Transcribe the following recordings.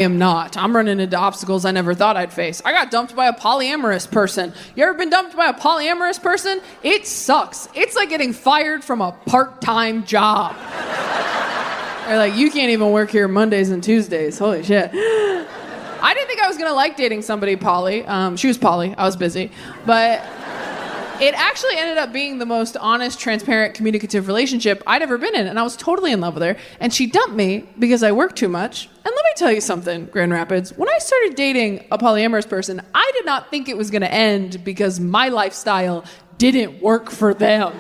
am not. I'm running into obstacles I never thought I'd face. I got dumped by a polyamorous person. You ever been dumped by a polyamorous person? It sucks. It's like getting fired from a part-time job. They're like, you can't even work here Mondays and Tuesdays. Holy shit. I didn't think I was gonna like dating somebody poly. She was poly. I was busy. But it actually ended up being the most honest, transparent, communicative relationship I'd ever been in, and I was totally in love with her, and she dumped me because I worked too much. And let me tell you something, Grand Rapids, when I started dating a polyamorous person, I did not think it was going to end because my lifestyle didn't work for them.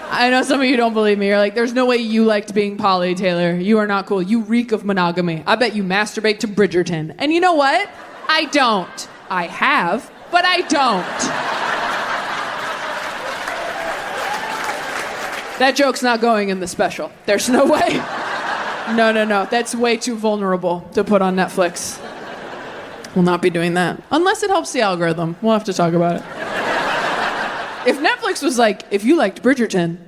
I know some of you don't believe me. You're like, there's no way you liked being poly, Taylor. You are not cool. You reek of monogamy. I bet you masturbate to Bridgerton. And you know what? I don't. I have, but I don't. That joke's not going in the special. There's no way. No. That's way too vulnerable to put on Netflix. We'll not be doing that. Unless it helps the algorithm. We'll have to talk about it. If Netflix was like, if you liked Bridgerton,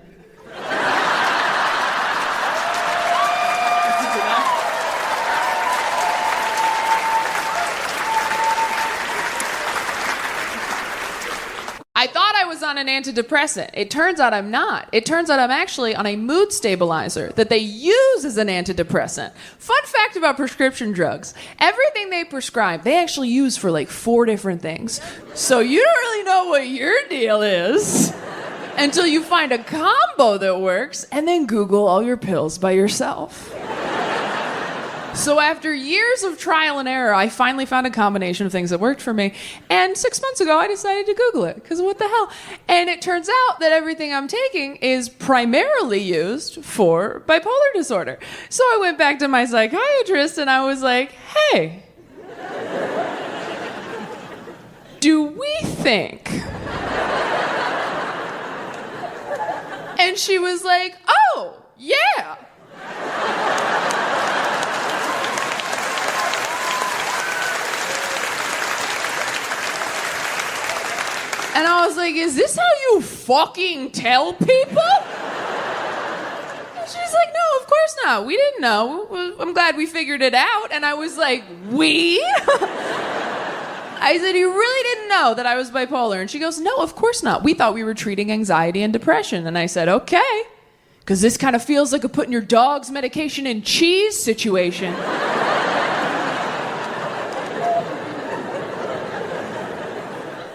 I thought I was on an antidepressant. It turns out I'm not. It turns out I'm actually on a mood stabilizer that they use as an antidepressant. Fun fact about prescription drugs. Everything they prescribe, they actually use for like 4 different things. So you don't really know what your deal is until you find a combo that works and then Google all your pills by yourself. So after years of trial and error, I finally found a combination of things that worked for me. And 6 months ago, I decided to Google it, because what the hell? And it turns out that everything I'm taking is primarily used for bipolar disorder. So I went back to my psychiatrist and I was like, hey, do we think? And she was like, oh, yeah. And I was like, is this how you fucking tell people? And she's like, no, of course not. We didn't know. I'm glad we figured it out. And I was like, we? I said, you really didn't know that I was bipolar? And she goes, no, of course not. We thought we were treating anxiety and depression. And I said, okay. Because this kind of feels like a putting your dog's medication in cheese situation.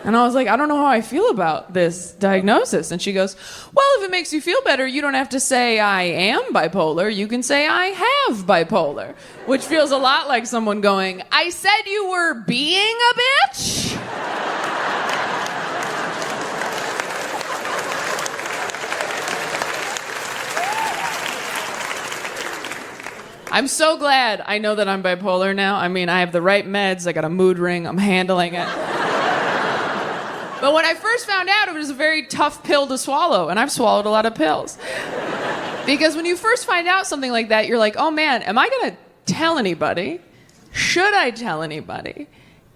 And I was like, I don't know how I feel about this diagnosis. And she goes, well, if it makes you feel better, you don't have to say I am bipolar. You can say I have bipolar, which feels a lot like someone going, I said you were being a bitch? I'm so glad I know that I'm bipolar now. I mean, I have the right meds. I got a mood ring. I'm handling it. But when I first found out, it was a very tough pill to swallow, and I've swallowed a lot of pills. Because when you first find out something like that, you're like, oh man, am I gonna tell anybody? Should I tell anybody?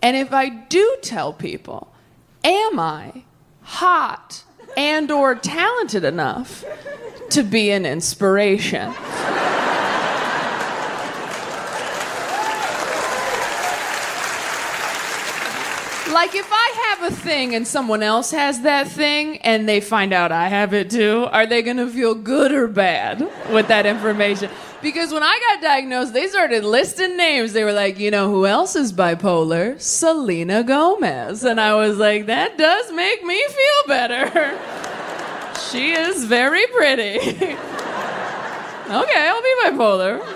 And if I do tell people, am I hot and or talented enough to be an inspiration? Like, if I have a thing and someone else has that thing and they find out I have it too, are they going to feel good or bad with that information? Because when I got diagnosed, they started listing names. They were like, you know who else is bipolar? Selena Gomez. And I was like, that does make me feel better. She is very pretty. Okay, I'll be bipolar.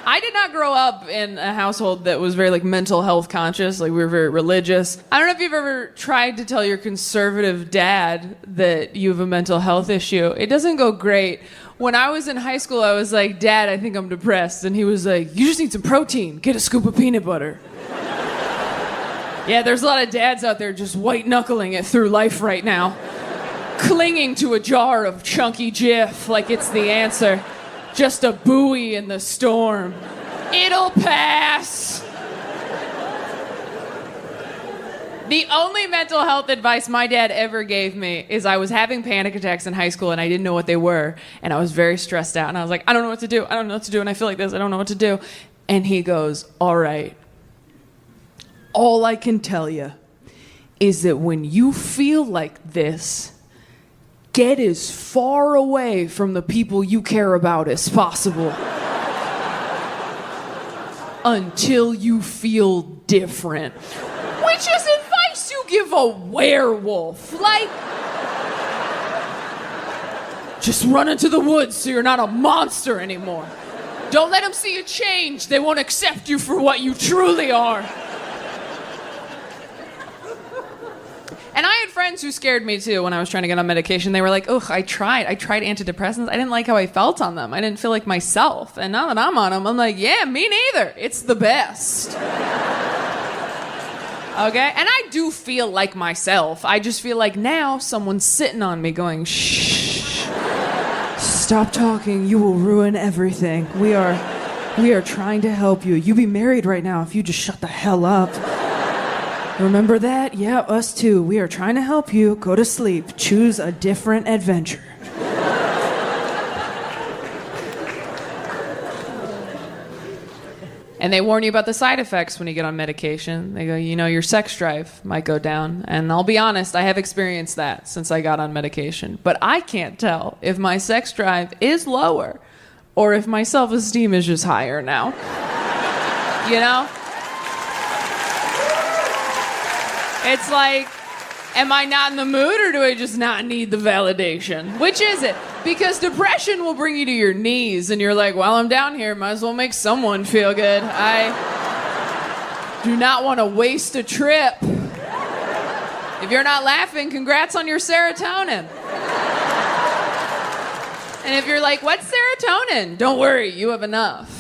I did not grow up in a household that was very, mental health conscious. We were very religious. I don't know if you've ever tried to tell your conservative dad that you have a mental health issue. It doesn't go great. When I was in high school, I was like, Dad, I think I'm depressed. And he was like, you just need some protein. Get a scoop of peanut butter. Yeah, there's a lot of dads out there just white-knuckling it through life right now. Clinging to a jar of chunky Jif like it's the answer. Just a buoy in the storm. It'll pass. The only mental health advice my dad ever gave me is I was having panic attacks in high school and I didn't know what they were. And I was very stressed out. And I was like, I don't know what to do. I don't know what to do. And I feel like this. I don't know what to do. And he goes, all right. All I can tell you is that when you feel like this, get as far away from the people you care about as possible. Until you feel different. Which is advice you give a werewolf. Like, just run into the woods so you're not a monster anymore. Don't let them see you change. They won't accept you for what you truly are. And I had friends who scared me too when I was trying to get on medication. They were like, ugh, I tried antidepressants. I didn't like how I felt on them. I didn't feel like myself. And now that I'm on them, I'm like, yeah, me neither. It's the best. Okay? And I do feel like myself. I just feel like now someone's sitting on me going, shh, stop talking. You will ruin everything. We are trying to help you. You'd be married right now if you just shut the hell up. Remember that? Yeah, us too. We are trying to help you. Go to sleep. Choose a different adventure. And they warn you about the side effects when you get on medication. They go, your sex drive might go down. And I'll be honest, I have experienced that since I got on medication. But I can't tell if my sex drive is lower or if my self-esteem is just higher now. You know? It's like, am I not in the mood or do I just not need the validation? Which is it? Because depression will bring you to your knees and you're like, well, I'm down here. Might as well make someone feel good. I do not want to waste a trip. If you're not laughing, congrats on your serotonin. And if you're like, what's serotonin? Don't worry, you have enough.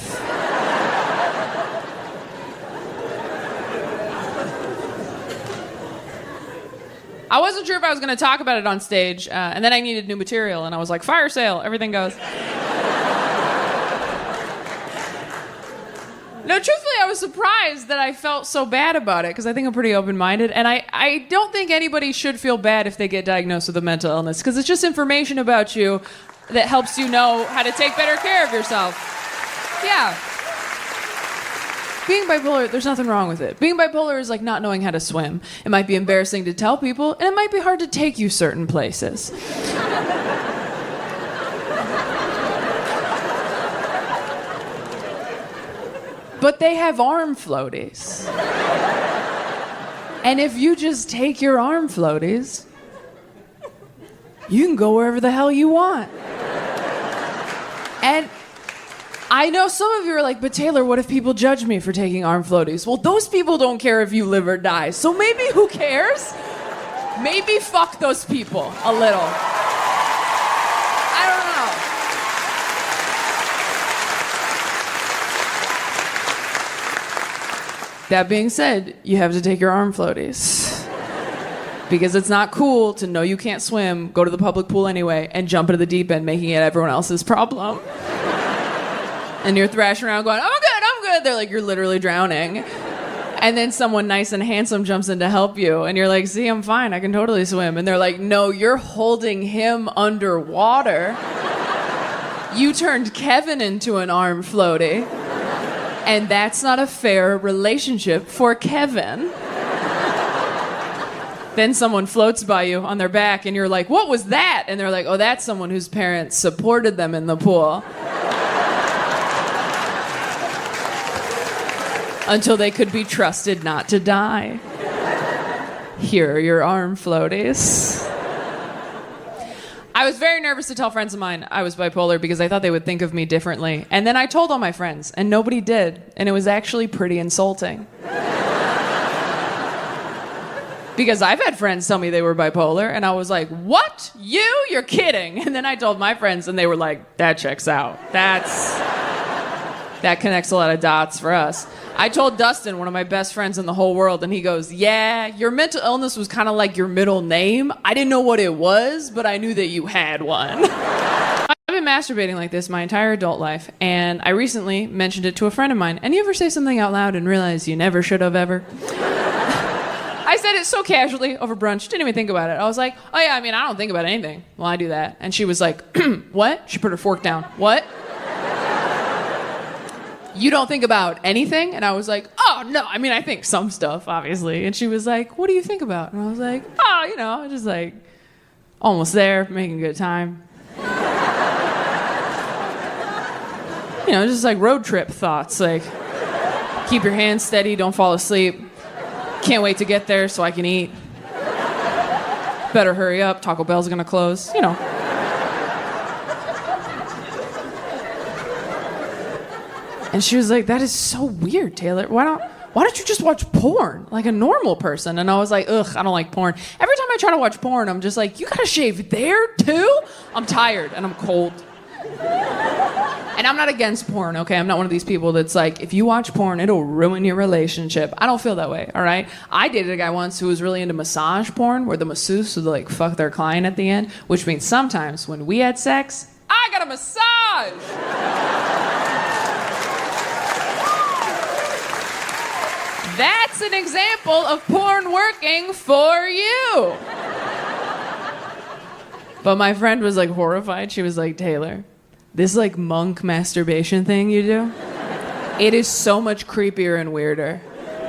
I wasn't sure if I was going to talk about it on stage, and then I needed new material, and I was like, fire sale, everything goes. No, truthfully, I was surprised that I felt so bad about it, because I think I'm pretty open-minded, and I don't think anybody should feel bad if they get diagnosed with a mental illness, because it's just information about you that helps you know how to take better care of yourself. Yeah. Being bipolar, there's nothing wrong with it. Being bipolar is like not knowing how to swim. It might be embarrassing to tell people, and it might be hard to take you certain places. But they have arm floaties. And if you just take your arm floaties, you can go wherever the hell you want. And I know some of you are like, but Taylor, what if people judge me for taking arm floaties? Well, those people don't care if you live or die. So maybe who cares? Maybe fuck those people a little. I don't know. That being said, you have to take your arm floaties. Because it's not cool to know you can't swim, go to the public pool anyway, and jump into the deep end, making it everyone else's problem. And you're thrashing around going, I'm good. They're like, you're literally drowning. And then someone nice and handsome jumps in to help you. And you're like, see, I'm fine. I can totally swim. And they're like, no, you're holding him underwater. You turned Kevin into an arm floaty. And that's not a fair relationship for Kevin. Then someone floats by you on their back and you're like, what was that? And they're like, oh, that's someone whose parents supported them in the pool. Until they could be trusted not to die. Here are your arm floaties. I was very nervous to tell friends of mine I was bipolar because I thought they would think of me differently. And then I told all my friends, and nobody did. And it was actually pretty insulting. Because I've had friends tell me they were bipolar, and I was like, what? You? You're kidding. And then I told my friends, and they were like, that checks out. That connects a lot of dots for us. I told Dustin, one of my best friends in the whole world, and he goes, yeah, your mental illness was kind of like your middle name. I didn't know what it was, but I knew that you had one. I've been masturbating like this my entire adult life, and I recently mentioned it to a friend of mine. And you ever say something out loud and realize you never should have ever? I said it so casually over brunch, didn't even think about it. I was like, oh yeah, I mean, I don't think about anything. Well, I do that. And she was like, what? She put her fork down. What? You don't think about anything? And I was like, oh no, I mean, I think some stuff, obviously. And she was like, what do you think about? And I was like, oh, you know, just like almost there, making good time. You know, just like road trip thoughts, like keep your hands steady, don't fall asleep. Can't wait to get there so I can eat. Better hurry up, Taco Bell's gonna close, you know. And she was like, that is so weird, Taylor. Why don't you just watch porn like a normal person? And I was like, ugh, I don't like porn. Every time I try to watch porn, I'm just like, you gotta shave there too? I'm tired and I'm cold. And I'm not against porn, okay? I'm not one of these people that's like, if you watch porn, it'll ruin your relationship. I don't feel that way, all right? I dated a guy once who was really into massage porn, where the masseuse would like fuck their client at the end, which means sometimes when we had sex, I got a massage. That's an example of porn working for you. But my friend was like horrified. She was like, Taylor, this like monk masturbation thing you do, it is so much creepier and weirder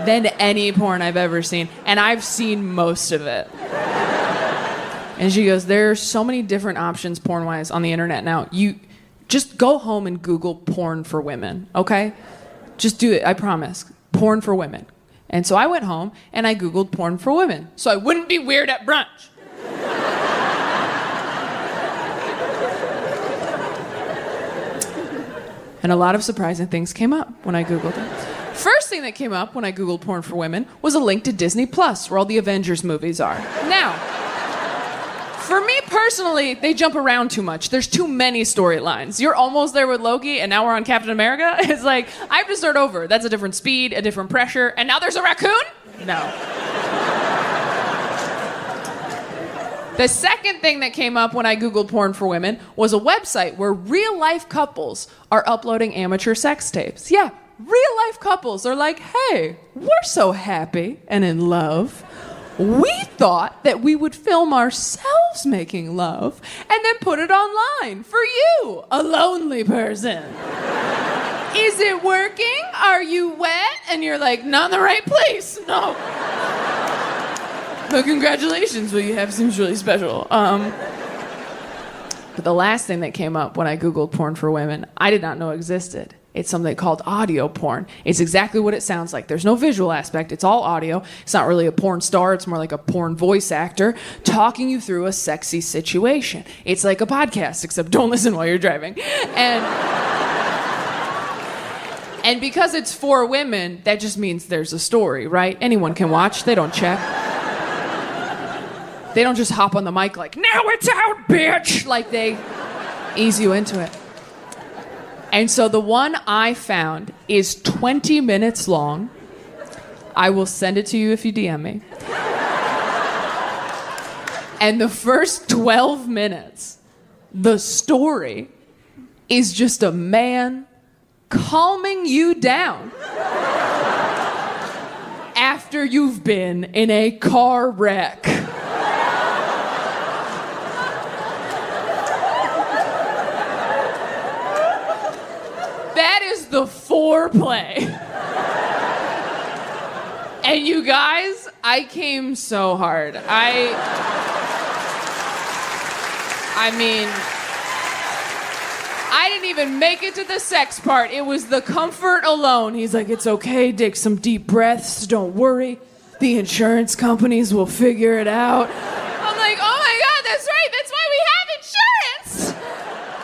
than any porn I've ever seen. And I've seen most of it. And she goes, there are so many different options porn-wise on the internet now. You just go home and Google porn for women, okay? Just do it, I promise. Porn for women. And so I went home and I Googled porn for women so I wouldn't be weird at brunch. And a lot of surprising things came up when I Googled it. First thing that came up when I Googled porn for women was a link to Disney Plus, where all the Avengers movies are. Now, for me personally, they jump around too much. There's too many storylines. You're almost there with Loki, and now we're on Captain America. It's like, I have to start over. That's a different speed, a different pressure, and now there's a raccoon? No. The second thing that came up when I Googled porn for women was a website where real-life couples are uploading amateur sex tapes. Yeah, real-life couples are like, hey, we're so happy and in love. We thought that we would film ourselves making love and then put it online for you, a lonely person. Is it working? Are you wet? And you're like, not in the right place. No. But congratulations, what you have seems really special. But the last thing that came up when I Googled porn for women, I did not know existed. It's something called audio porn. It's exactly what it sounds like. There's no visual aspect. It's all audio. It's not really a porn star. It's more like a porn voice actor talking you through a sexy situation. It's like a podcast, except don't listen while you're driving. And because it's for women, that just means there's a story, right? Anyone can watch. They don't check. They don't just hop on the mic like, now it's out, bitch! Like they ease you into it. And so the one I found is 20 minutes long. I will send it to you if you DM me. And the first 12 minutes, the story is just a man calming you down after you've been in a car wreck. That is the foreplay. And you guys, I came so hard. I mean, I didn't even make it to the sex part. It was the comfort alone. He's like, it's okay, take some deep breaths, don't worry. The insurance companies will figure it out. I'm like, oh my God, that's right, that's why we have insurance.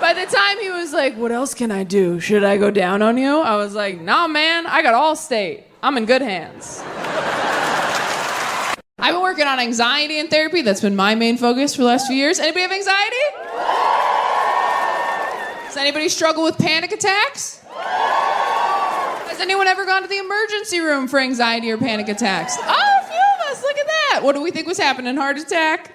By the time he was like, what else can I do? Should I go down on you? I was like, nah, man, I got Allstate. I'm in good hands. I've been working on anxiety in therapy. That's been my main focus for the last few years. Anybody have anxiety? Does anybody struggle with panic attacks? Has anyone ever gone to the emergency room for anxiety or panic attacks? Oh, a few of us. Look at that. What do we think was happening? Heart attack?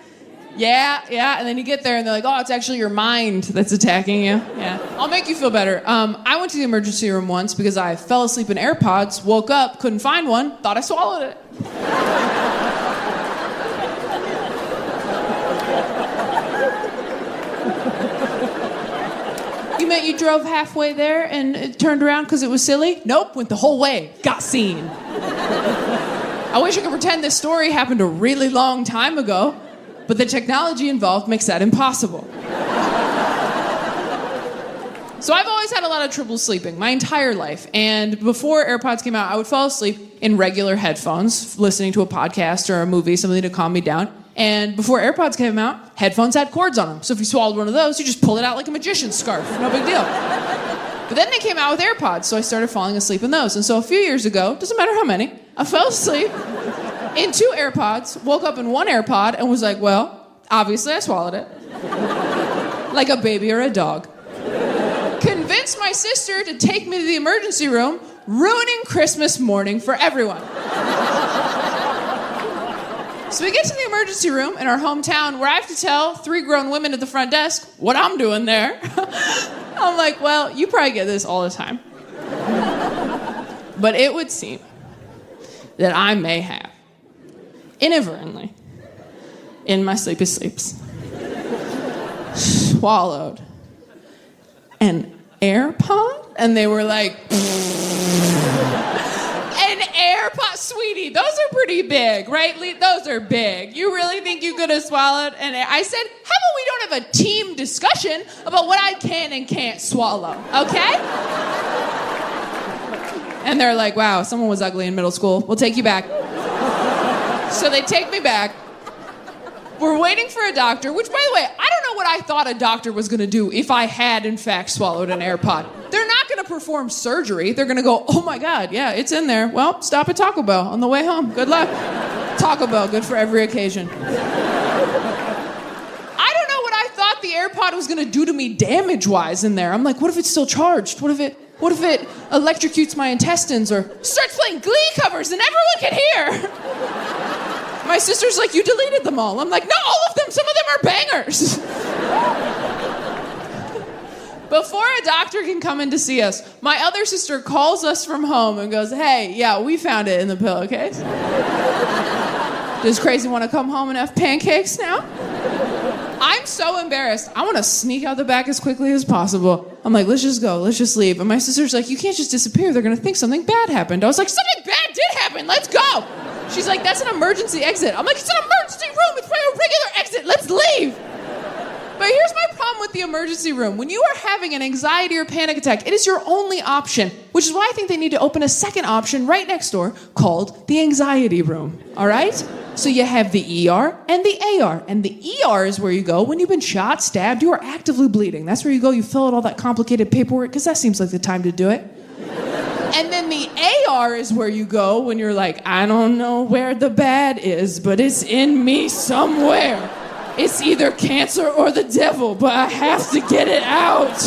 Yeah. And then you get there and they're like, oh, it's actually your mind that's attacking you. Yeah. I'll make you feel better. I went to the emergency room once because I fell asleep in AirPods, woke up, couldn't find one, thought I swallowed it. drove halfway there and it turned around because it was silly? Nope, went the whole way. Got seen. I wish I could pretend this story happened a really long time ago, but the technology involved makes that impossible. So I've always had a lot of trouble sleeping my entire life. And before AirPods came out, I would fall asleep in regular headphones, listening to a podcast or a movie, something to calm me down. And before AirPods came out, headphones had cords on them. So if you swallowed one of those, you just pull it out like a magician's scarf. No big deal. But then they came out with AirPods, so I started falling asleep in those. And so a few years ago, doesn't matter how many, I fell asleep in 2 AirPods, woke up in 1 AirPod, and was like, well, obviously I swallowed it. Like a baby or a dog. Convinced my sister to take me to the emergency room, ruining Christmas morning for everyone. So we get to the emergency room in our hometown where I have to tell 3 grown women at the front desk what I'm doing there. I'm like, well, you probably get this all the time. But it would seem that I may have, inadvertently, in my sleepy sleeps, swallowed an AirPod? And they were like, an AirPod? Sweetie, those are pretty big, right? Those are big. You really think you could have swallowed an Air? I said, how about we don't have a team discussion about what I can and can't swallow, okay? And they're like, wow, someone was ugly in middle school. We'll take you back. So they take me back. We're waiting for a doctor, which, by the way, I don't know what I thought a doctor was going to do if I had, in fact, swallowed an AirPod. They're not going to perform surgery. They're going to go, oh, my God, yeah, it's in there. Well, stop at Taco Bell on the way home. Good luck. Taco Bell, good for every occasion. I don't know what I thought the AirPod was going to do to me damage-wise in there. I'm like, what if it's still charged? What if it electrocutes my intestines or starts playing Glee covers and everyone can hear? My sister's like, you deleted them all. I'm like, no, all of them. Some of them are bangers. Before a doctor can come in to see us, my other sister calls us from home and goes, hey, yeah, we found it in the pillowcase. Does Crazy want to come home and have pancakes now? I'm so embarrassed. I want to sneak out the back as quickly as possible. I'm like, let's just go. Let's just leave. And my sister's like, you can't just disappear. They're going to think something bad happened. I was like, something bad did happen. Let's go. She's like, that's an emergency exit. I'm like, it's an emergency room. It's a regular exit. Let's leave. But here's my problem with the emergency room. When you are having an anxiety or panic attack, it is your only option, which is why I think they need to open a second option right next door called the anxiety room. All right? So you have the ER and the AR. And the ER is where you go when you've been shot, stabbed, you are actively bleeding. That's where you go. You fill out all that complicated paperwork because that seems like the time to do it. And then the AR is where you go when you're like, I don't know where the bad is, but it's in me somewhere. It's either cancer or the devil, but I have to get it out.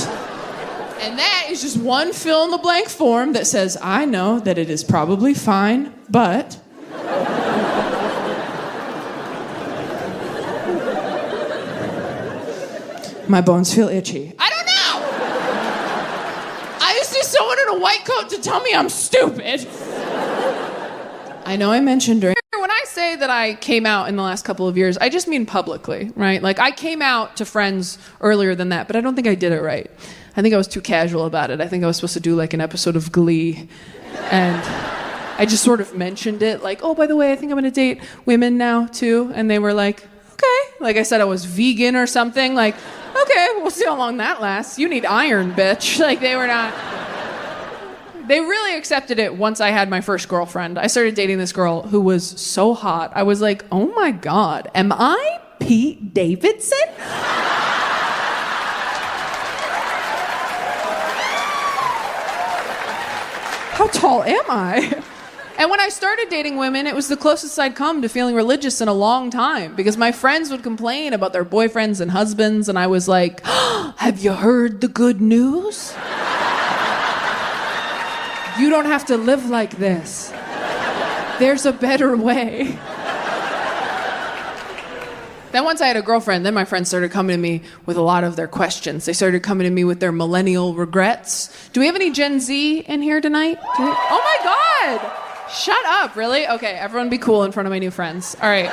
And that is just one fill-in-the-blank form that says, I know that it is probably fine, but... my bones feel itchy. I don't know! I just need someone in a white coat to tell me I'm stupid. I know I mentioned during... When I say that I came out in the last couple of years, I just mean publicly, right? Like, I came out to friends earlier than that, but I don't think I did it right. I think I was too casual about it. I think I was supposed to do, like, an episode of Glee, and I just sort of mentioned it, like, oh, by the way, I think I'm going to date women now, too, and they were like, okay. Like I said, I was vegan or something, like, okay, we'll see how long that lasts. You need iron, bitch. Like, they were not... They really accepted it once I had my first girlfriend. I started dating this girl who was so hot. I was like, oh my God, am I Pete Davidson? How tall am I? And when I started dating women, it was the closest I'd come to feeling religious in a long time because my friends would complain about their boyfriends and husbands, and I was like, oh, have you heard the good news? You don't have to live like this. There's a better way. Then once I had a girlfriend, then my friends started coming to me with a lot of their questions. They started coming to me with their millennial regrets. Do we have any Gen Z in here tonight? Oh my God! Shut up, really? Okay, everyone be cool in front of my new friends. All right.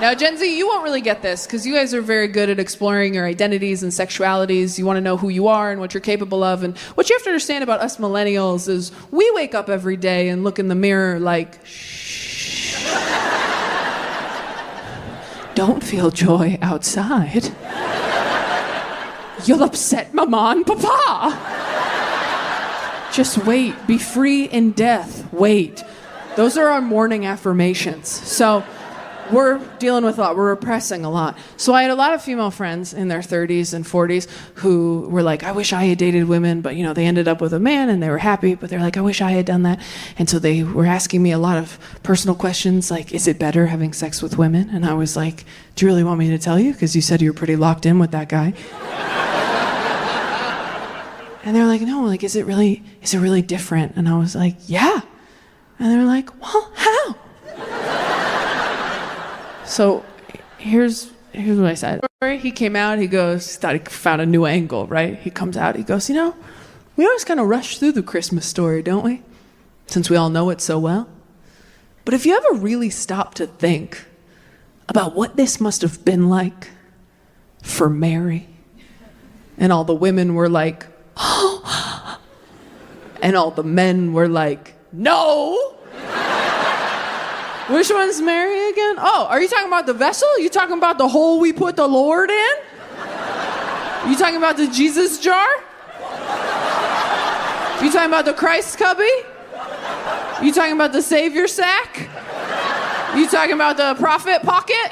Now, Gen Z, you won't really get this because you guys are very good at exploring your identities and sexualities. You want to know who you are and what you're capable of. And what you have to understand about us millennials is we wake up every day and look in the mirror like, shh. Don't feel joy outside. You'll upset Mama and Papa. Just wait. Be free in death. Wait. Those are our morning affirmations. So we're dealing with a lot. We're repressing a lot. So I had a lot of female friends in their 30s and 40s who were like, I wish I had dated women, but they ended up with a man and they were happy, but they're like, I wish I had done that. And so they were asking me a lot of personal questions like, is it better having sex with women? And I was like, do you really want me to tell you? Because you said you were pretty locked in with that guy. And they're like, no, like, is it really different? And I was like, yeah. And they were like, well, how? So here's what I said. He came out, he goes, thought he found a new angle, right? He comes out, he goes, we always kind of rush through the Christmas story, don't we? Since we all know it so well. But if you ever really stop to think about what this must have been like for Mary, and all the women were like, oh, and all the men were like, no. Which one's Mary again? Oh, are you talking about the vessel? You talking about the hole we put the Lord in? You talking about the Jesus jar? You talking about the Christ cubby? You talking about the Savior sack? You talking about the prophet pocket?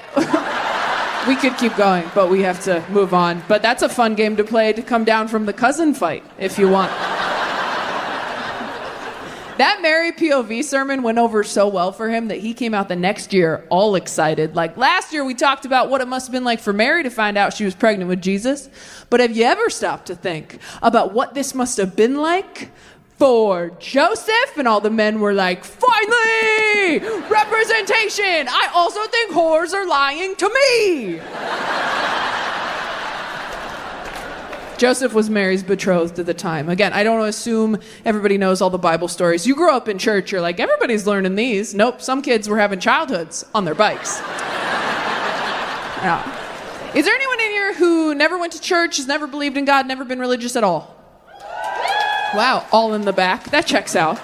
We could keep going, but we have to move on. But that's a fun game to play to come down from the cousin fight, if you want. That Mary POV sermon went over so well for him that he came out the next year all excited. Like last year we talked about what it must have been like for Mary to find out she was pregnant with Jesus. But have you ever stopped to think about what this must have been like for Joseph? And all the men were like, finally! Representation! I also think whores are lying to me! Joseph was Mary's betrothed at the time. Again, I don't assume everybody knows all the Bible stories. You grew up in church, you're like, everybody's learning these. Nope, some kids were having childhoods on their bikes. Yeah. Is there anyone in here who never went to church, has never believed in God, never been religious at all? Wow, all in the back. That checks out.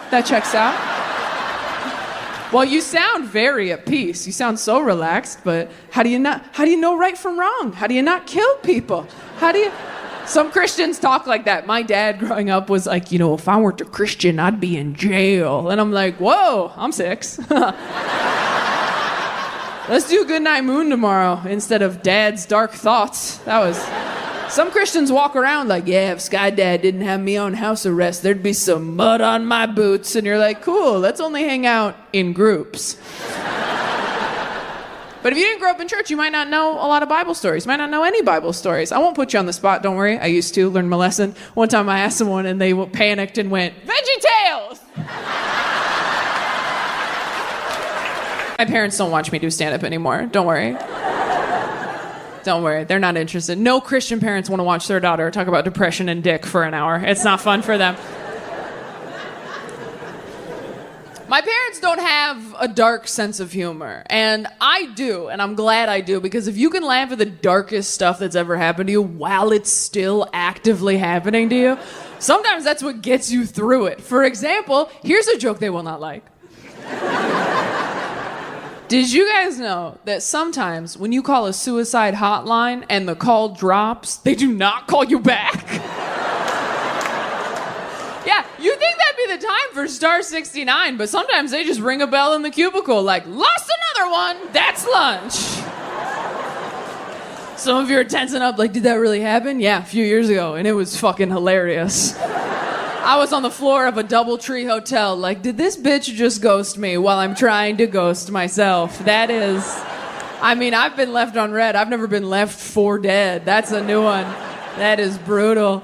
Well, you sound very at peace. You sound so relaxed, but how do you know right from wrong? How do you not kill people? Some Christians talk like that. My dad growing up was like, if I weren't a Christian, I'd be in jail. And I'm like, whoa, I'm 6. Let's do Goodnight Moon tomorrow instead of Dad's Dark Thoughts. Some Christians walk around like, yeah, if Sky Dad didn't have me on house arrest, there'd be some mud on my boots. And you're like, cool, let's only hang out in groups. But if you didn't grow up in church, you might not know a lot of Bible stories. You might not know any Bible stories. I won't put you on the spot, don't worry. I used to learn my lesson. One time I asked someone and they panicked and went, VeggieTales! My parents don't watch me do stand-up anymore. Don't worry. Don't worry. They're not interested. No Christian parents want to watch their daughter talk about depression and dick for an hour. It's not fun for them. My parents don't have a dark sense of humor, and I do, and I'm glad I do, because if you can laugh at the darkest stuff that's ever happened to you while it's still actively happening to you, sometimes that's what gets you through it. For example, here's a joke they will not like. Did you guys know that sometimes when you call a suicide hotline and the call drops, they do not call you back? Yeah, you think that'd be the time for star 69, but sometimes they just ring a bell in the cubicle like, lost another one, that's lunch. Some of you are tensing up like, did that really happen? Yeah, a few years ago, and it was fucking hilarious. I was on the floor of a DoubleTree hotel like, did this bitch just ghost me while I'm trying to ghost myself? That is, I've been left on red. I've never been left for dead. That's a new one. That is brutal.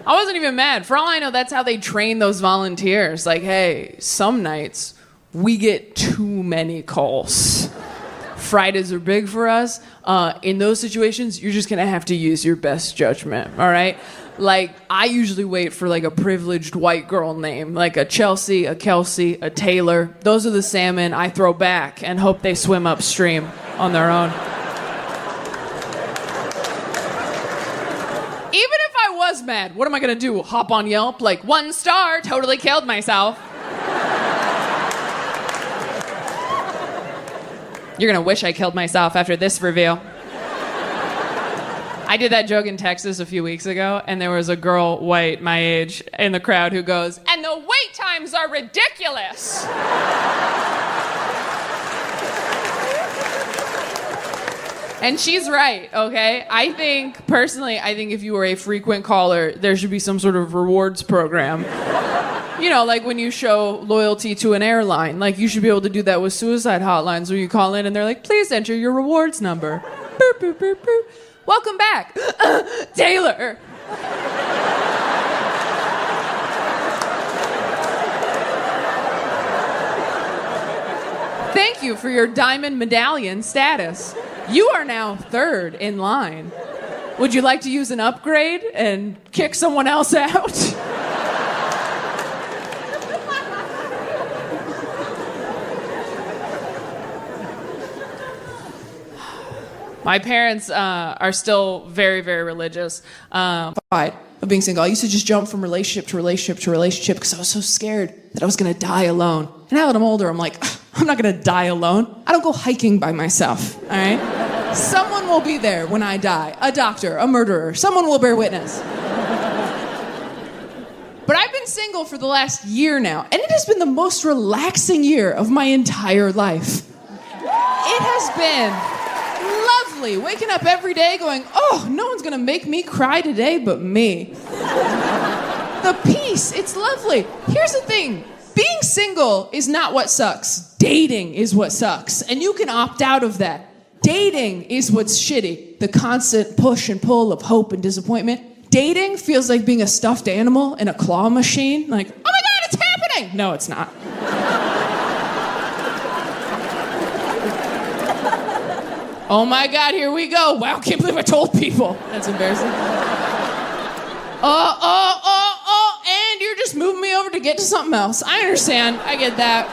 I wasn't even mad. For all I know, that's how they train those volunteers. Like, hey, some nights we get too many calls. Fridays are big for us. In those situations, you're just going to have to use your best judgment, all right? Like, I usually wait for like a privileged white girl name, like a Chelsea, a Kelsey, a Taylor. Those are the salmon I throw back and hope they swim upstream on their own. Even if I was mad, what am I gonna do? Hop on Yelp? Like, 1 star, totally killed myself. You're gonna wish I killed myself after this review. I did that joke in Texas a few weeks ago, and there was a girl, white, my age, in the crowd who goes, "And the wait times are ridiculous." And she's right, okay? I think if you were a frequent caller, there should be some sort of rewards program. You know, like when you show loyalty to an airline. Like, you should be able to do that with suicide hotlines where you call in and they're like, "Please enter your rewards number." Boop, boop, boop, boop. Welcome back, Taylor. Thank you for your diamond medallion status. You are now 3rd in line. Would you like to use an upgrade and kick someone else out? My parents are still very, very religious. Of being single. I used to just jump from relationship to relationship to relationship because I was so scared that I was going to die alone. And now that I'm older, I'm like, I'm not going to die alone. I don't go hiking by myself, all right? Someone will be there when I die. A doctor, a murderer. Someone will bear witness. But I've been single for the last year now, and it has been the most relaxing year of my entire life. It has been lovely, waking up every day going, oh, no one's gonna make me cry today but me. The peace, it's lovely. Here's the thing, being single is not what sucks. Dating is what sucks, and you can opt out of that. Dating is what's shitty, the constant push and pull of hope and disappointment. Dating feels like being a stuffed animal in a claw machine, like, oh my God, it's happening! No, it's not. Oh my God, here we go. Wow, can't believe I told people. That's embarrassing. And you're just moving me over to get to something else. I understand, I get that.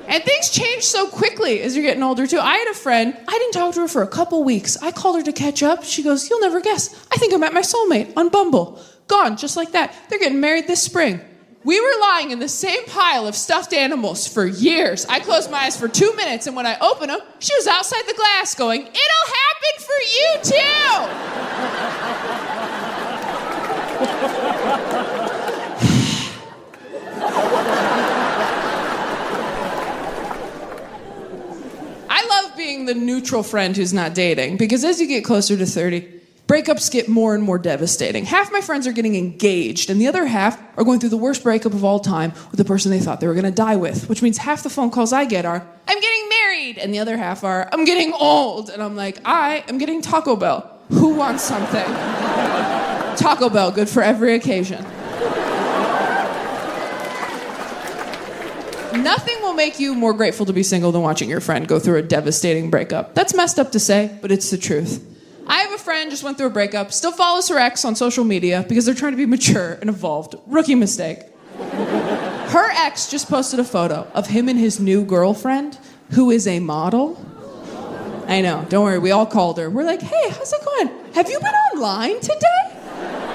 And things change so quickly as you're getting older too. I had a friend, I didn't talk to her for a couple weeks. I called her to catch up. She goes, you'll never guess. I think I met my soulmate on Bumble. Gone, just like that. They're getting married this spring. We were lying in the same pile of stuffed animals for years. I closed my eyes for 2 minutes, and when I opened them, she was outside the glass going, it'll happen for you too! I love being the neutral friend who's not dating, because as you get closer to 30, breakups get more and more devastating. Half my friends are getting engaged, and the other half are going through the worst breakup of all time with the person they thought they were going to die with, which means half the phone calls I get are, I'm getting married, and the other half are, I'm getting old, and I'm like, I am getting Taco Bell. Who wants something? Taco Bell, good for every occasion. Nothing will make you more grateful to be single than watching your friend go through a devastating breakup. That's messed up to say, but it's the truth. I have a friend just went through a breakup, still follows her ex on social media because they're trying to be mature and evolved. Rookie mistake. Her ex just posted a photo of him and his new girlfriend, who is a model. I know, don't worry, we all called her. We're like, hey, how's it going? Have you been online today?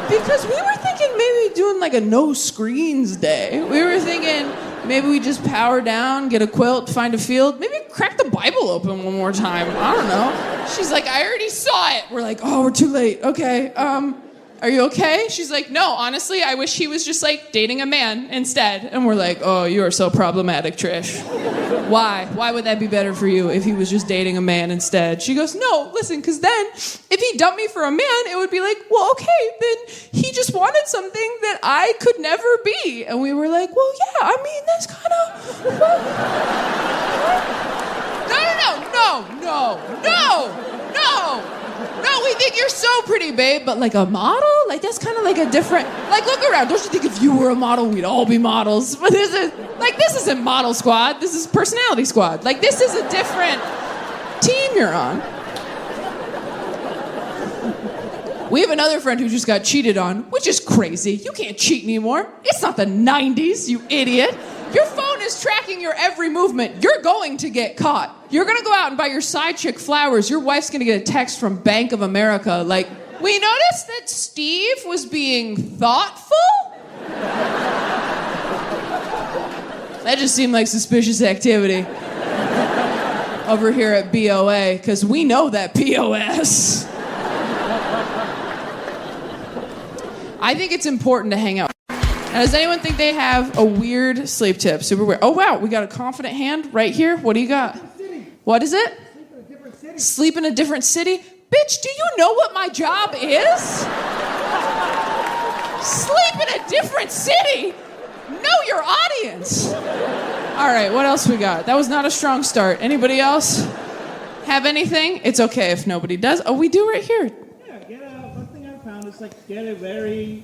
Because we were thinking maybe doing like a no screens day. We were thinking maybe we just power down, get a quilt, find a field, maybe crack the Bible open one more time. I don't know. She's like, I already saw it. We're like, oh, we're too late. Okay, are you okay? She's like, no, honestly, I wish he was just like dating a man instead. And we're like, oh, you are so problematic, Trish. Why? Why would that be better for you if he was just dating a man instead? She goes, no, listen, because then if he dumped me for a man, it would be like, well, okay, then he just wanted something that I could never be. And we were like, well, yeah, I mean, that's kind of... No, we think you're so pretty, babe, but like a model? Like that's kind of like a different, like look around. Don't you think if you were a model, we'd all be models? But this isn't Model Squad. This is Personality Squad. Like this is a different team you're on. We have another friend who just got cheated on, which is crazy. You can't cheat anymore. It's not the 90s, you idiot. Your phone is tracking your every movement. You're going to get caught. You're going to go out and buy your side chick flowers. Your wife's going to get a text from Bank of America like, we noticed that Steve was being thoughtful? That just seemed like suspicious activity over here at BOA, because we know that POS. I think it's important to hang out. Now, does anyone think they have a weird sleep tip? Super weird. Oh, wow, we got a confident hand right here. What do you got? What is it? Sleep in a different city. Sleep in a different city? Bitch, do you know what my job is? Sleep in a different city? Know your audience. All right, what else we got? That was not a strong start. Anybody else have anything? It's okay if nobody does. Oh, we do right here. One thing I found is get a very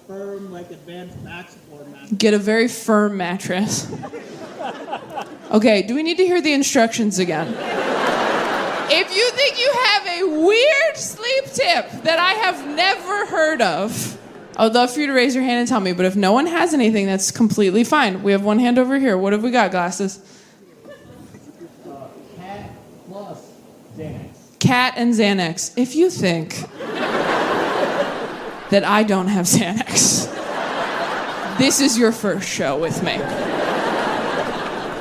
firm, advanced back support mattress. Get a very firm mattress. Okay, do we need to hear the instructions again? If you think you have a weird sleep tip that I have never heard of, I would love for you to raise your hand and tell me, but if no one has anything, that's completely fine. We have one hand over here. What have we got, Glasses? Cat plus Xanax. Cat and Xanax. If you think that I don't have Xanax, this is your first show with me.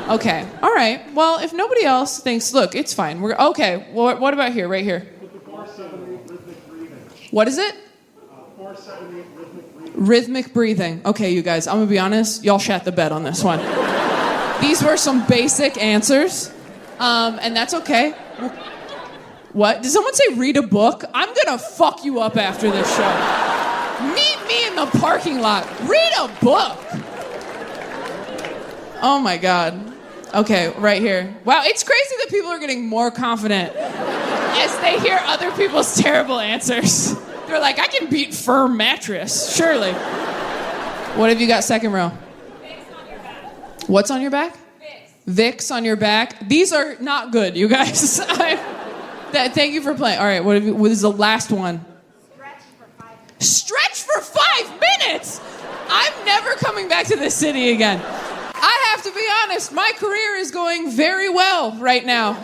Okay, all right. Well, if nobody else thinks, look, it's fine. We're okay. What about here, right here? 478 rhythmic breathing. What is it? 478 rhythmic breathing. Rhythmic breathing. Okay, you guys, I'm gonna be honest. Y'all shat the bed on this one. These were some basic answers, and that's okay. What? Did someone say read a book? I'm gonna fuck you up after this show. Meet me in the parking lot. Read a book. Oh my God. Okay, right here. Wow, it's crazy that people are getting more confident as they hear other people's terrible answers. They're like, I can beat firm mattress, surely. What have you got second row? Vicks on your back. What's on your back? Vicks. Vicks on your back. These are not good, you guys. Thank you for playing. All right, what is the last one? Stretch for 5 minutes. Stretch for 5 minutes? I'm never coming back to this city again. I have to be honest, my career is going very well right now.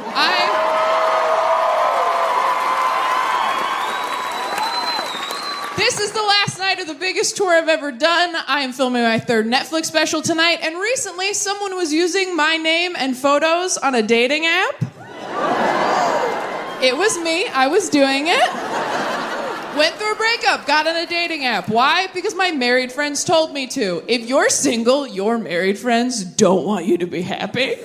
This is the last night of the biggest tour I've ever done. I am filming my third Netflix special tonight, and recently someone was using my name and photos on a dating app. It was me. I was doing it. Went through a breakup, got on a dating app. Why? Because my married friends told me to. If you're single, your married friends don't want you to be happy.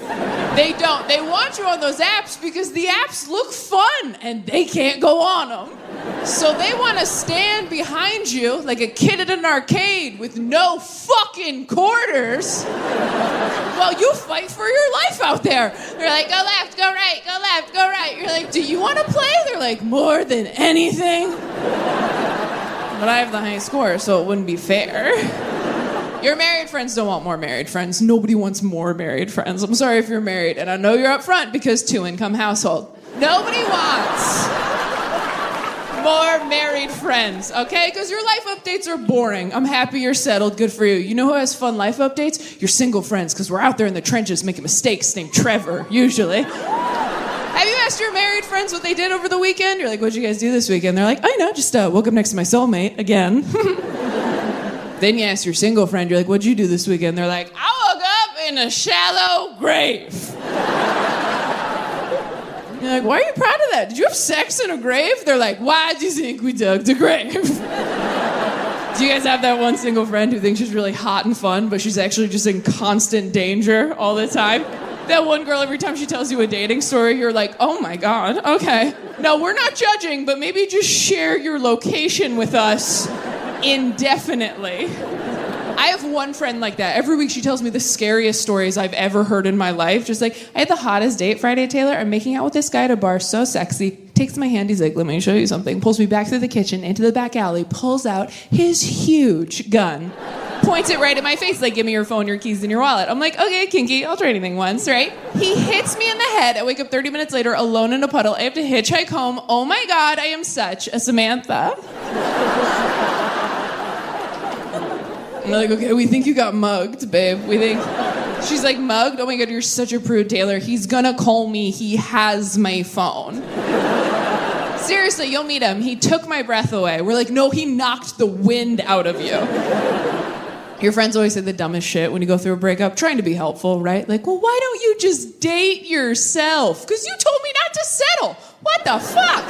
They don't. They want you on those apps because the apps look fun and they can't go on them. So they want to stand behind you like a kid at an arcade with no fucking quarters while you fight for your life out there. They're like, go left, go right, go left, go right. You're like, do you want to play? They're like, more than anything. But I have the highest score, so it wouldn't be fair. Your married friends don't want more married friends. Nobody wants more married friends. I'm sorry if you're married, and I know you're up front because 2-income household. Nobody wants more married friends, okay? Because your life updates are boring. I'm happy you're settled. Good for you. You know who has fun life updates? Your single friends, because we're out there in the trenches making mistakes named Trevor, usually. Have you asked your married friends what they did over the weekend? You're like, what'd you guys do this weekend? They're like, oh, just woke up next to my soulmate again. Then you ask your single friend, you're like, what'd you do this weekend? They're like, I woke up in a shallow grave. You're like, why are you proud of that? Did you have sex in a grave? They're like, why do you think we dug the grave? Do you guys have that one single friend who thinks she's really hot and fun, but she's actually just in constant danger all the time? That one girl, every time she tells you a dating story, you're like, oh my God, okay. No, we're not judging, but maybe just share your location with us indefinitely. I have one friend like that. Every week she tells me the scariest stories I've ever heard in my life. Just like, I had the hottest date Friday, Taylor. I'm making out with this guy at a bar, so sexy. Takes my hand, he's like, let me show you something. Pulls me back through the kitchen, into the back alley, pulls out his huge gun. Points it right at my face, like, give me your phone, your keys, and your wallet. I'm like, okay, kinky, I'll try anything once, right? He hits me in the head. I wake up 30 minutes later, alone in a puddle. I have to hitchhike home. Oh my God, I am such a Samantha. I'm like, okay, we think you got mugged, babe. We think... She's like, mugged? Oh my God, you're such a prude, Taylor. He's gonna call me. He has my phone. Seriously, you'll meet him. He took my breath away. We're like, no, he knocked the wind out of you. Your friends always say the dumbest shit when you go through a breakup, trying to be helpful, right? Like, well, why don't you just date yourself? Because you told me not to settle. What the fuck?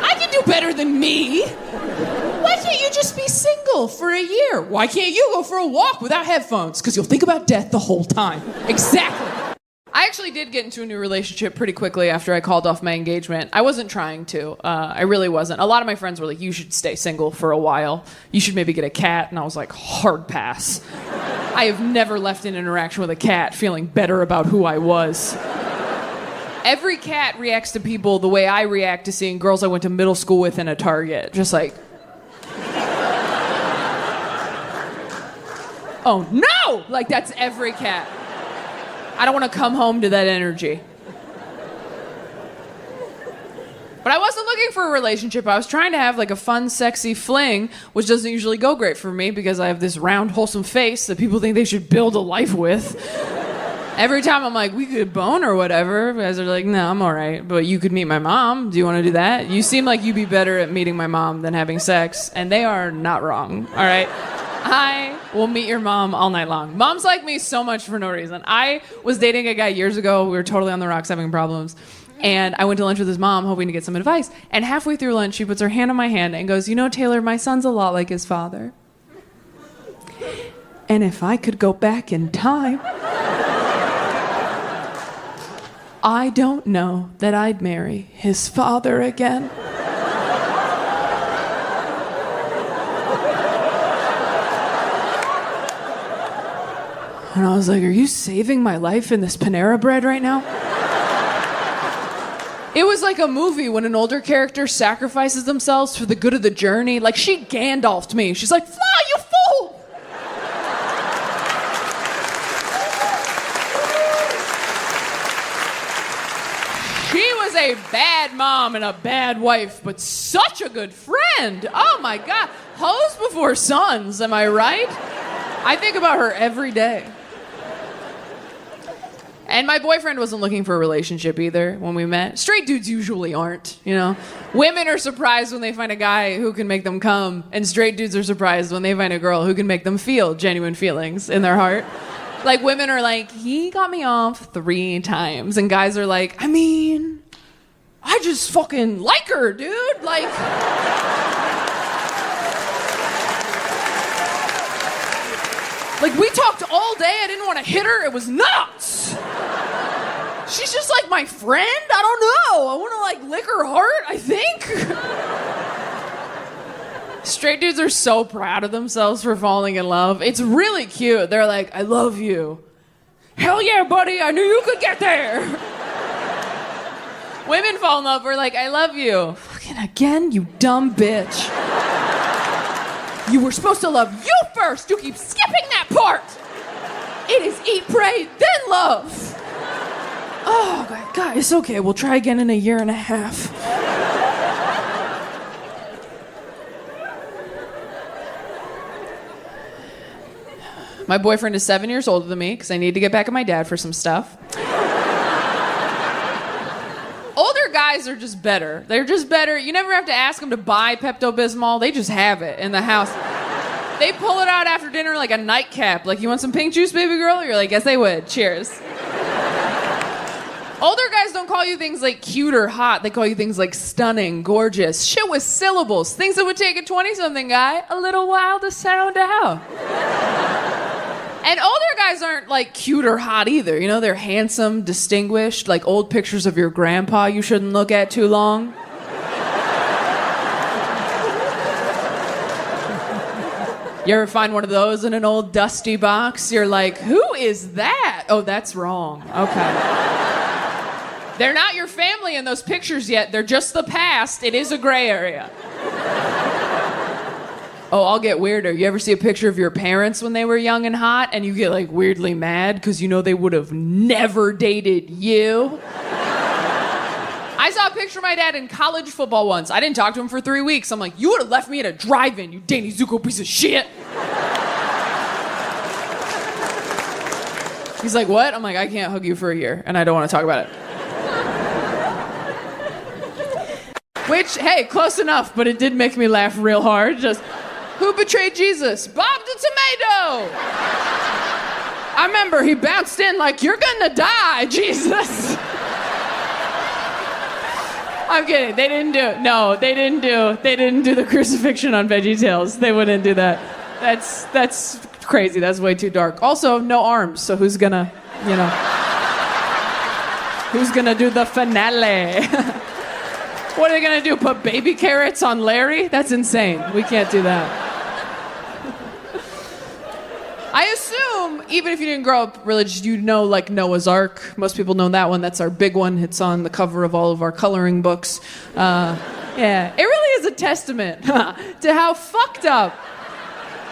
I can do better than me. Why can't you just be single for a year? Why can't you go for a walk without headphones? Because you'll think about death the whole time. Exactly. I actually did get into a new relationship pretty quickly after I called off my engagement. I wasn't trying to. I really wasn't. A lot of my friends were like, you should stay single for a while. You should maybe get a cat. And I was like, hard pass. I have never left an interaction with a cat feeling better about who I was. Every cat reacts to people the way I react to seeing girls I went to middle school with in a Target. Just like... oh no! Like, that's every cat. I don't want to come home to that energy. But I wasn't looking for a relationship. I was trying to have like a fun, sexy fling, which doesn't usually go great for me because I have this round, wholesome face that people think they should build a life with. Every time I'm like, we could bone or whatever, guys are like, no, I'm all right. But you could meet my mom. Do you want to do that? You seem like you'd be better at meeting my mom than having sex. And they are not wrong, all right? I will meet your mom all night long. Moms like me so much for no reason. I was dating a guy years ago. We were totally on the rocks having problems. And I went to lunch with his mom hoping to get some advice. And halfway through lunch, she puts her hand on my hand and goes, you know, Taylor, my son's a lot like his father. And if I could go back in time, I don't know that I'd marry his father again. And I was like, are you saving my life in this Panera Bread right now? It was like a movie when an older character sacrifices themselves for the good of the journey. Like, she Gandalf'd me. She's like, fly, you fool! She was a bad mom and a bad wife, but such a good friend. Oh my God. Hoes before sons, am I right? I think about her every day. And my boyfriend wasn't looking for a relationship either when we met. Straight dudes usually aren't, you know? Women are surprised when they find a guy who can make them come, and straight dudes are surprised when they find a girl who can make them feel genuine feelings in their heart. Like, women are like, he got me off 3 times, and guys are like, I mean, I just fucking like her, dude. Like... Like, we talked all day. I didn't want to hit her. It was nuts. She's just like my friend? I don't know. I want to, like, lick her heart, I think. Straight dudes are so proud of themselves for falling in love. It's really cute. They're like, I love you. Hell yeah, buddy. I knew you could get there. Women fall in love. We're like, I love you. Fucking again, you dumb bitch. You were supposed to love you first. You keep skipping that part. It is eat, pray, then love. Oh, God, it's okay. We'll try again in a year and a half. My boyfriend is 7 years older than me because I need to get back at my dad for some stuff. Older guys are just better. They're just better. You never have to ask them to buy Pepto-Bismol. They just have it in the house. They pull it out after dinner like a nightcap. Like, you want some pink juice, baby girl? You're like, yes, I would. Cheers. Older guys don't call you things like cute or hot. They call you things like stunning, gorgeous, shit with syllables. Things that would take a 20-something guy a little while to sound out. And older guys aren't, like, cute or hot either. You know, they're handsome, distinguished, like old pictures of your grandpa you shouldn't look at too long. You ever find one of those in an old dusty box? You're like, who is that? Oh, that's wrong. Okay. They're not your family in those pictures yet. They're just the past. It is a gray area. Oh, I'll get weirder. You ever see a picture of your parents when they were young and hot and you get like weirdly mad because you know they would have never dated you? I saw a picture of my dad in college football once. I didn't talk to him for 3 weeks. I'm like, you would have left me at a drive-in, you Danny Zuko piece of shit. He's like, what? I'm like, I can't hug you for a year and I don't want to talk about it. Which, hey, close enough, but it did make me laugh real hard. Just, who betrayed Jesus? Bob the Tomato! I remember he bounced in like, you're gonna die, Jesus! I'm kidding, they didn't do it. No, they didn't do the crucifixion on VeggieTales. They wouldn't do that. That's crazy, that's way too dark. Also, no arms, so who's gonna do the finale? What are they gonna do? Put baby carrots on Larry? That's insane. We can't do that. I assume, even if you didn't grow up religious, you know like Noah's Ark. Most people know that one. That's our big one. It's on the cover of all of our coloring books. Yeah, it really is a testament to how fucked up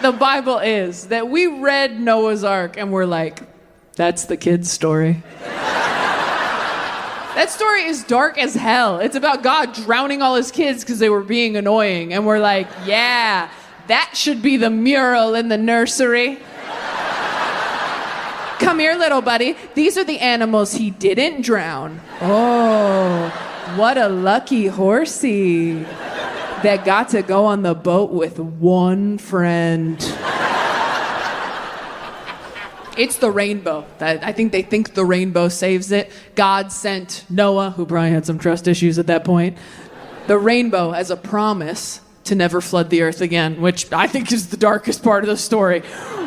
the Bible is that we read Noah's Ark and we're like, that's the kid's story. That story is dark as hell. It's about God drowning all his kids because they were being annoying. And we're like, yeah, that should be the mural in the nursery. Come here, little buddy. These are the animals he didn't drown. Oh, what a lucky horsey that got to go on the boat with one friend. It's the rainbow. I think they think the rainbow saves it. God sent Noah, who probably had some trust issues at that point, the rainbow as a promise to never flood the earth again, which I think is the darkest part of the story.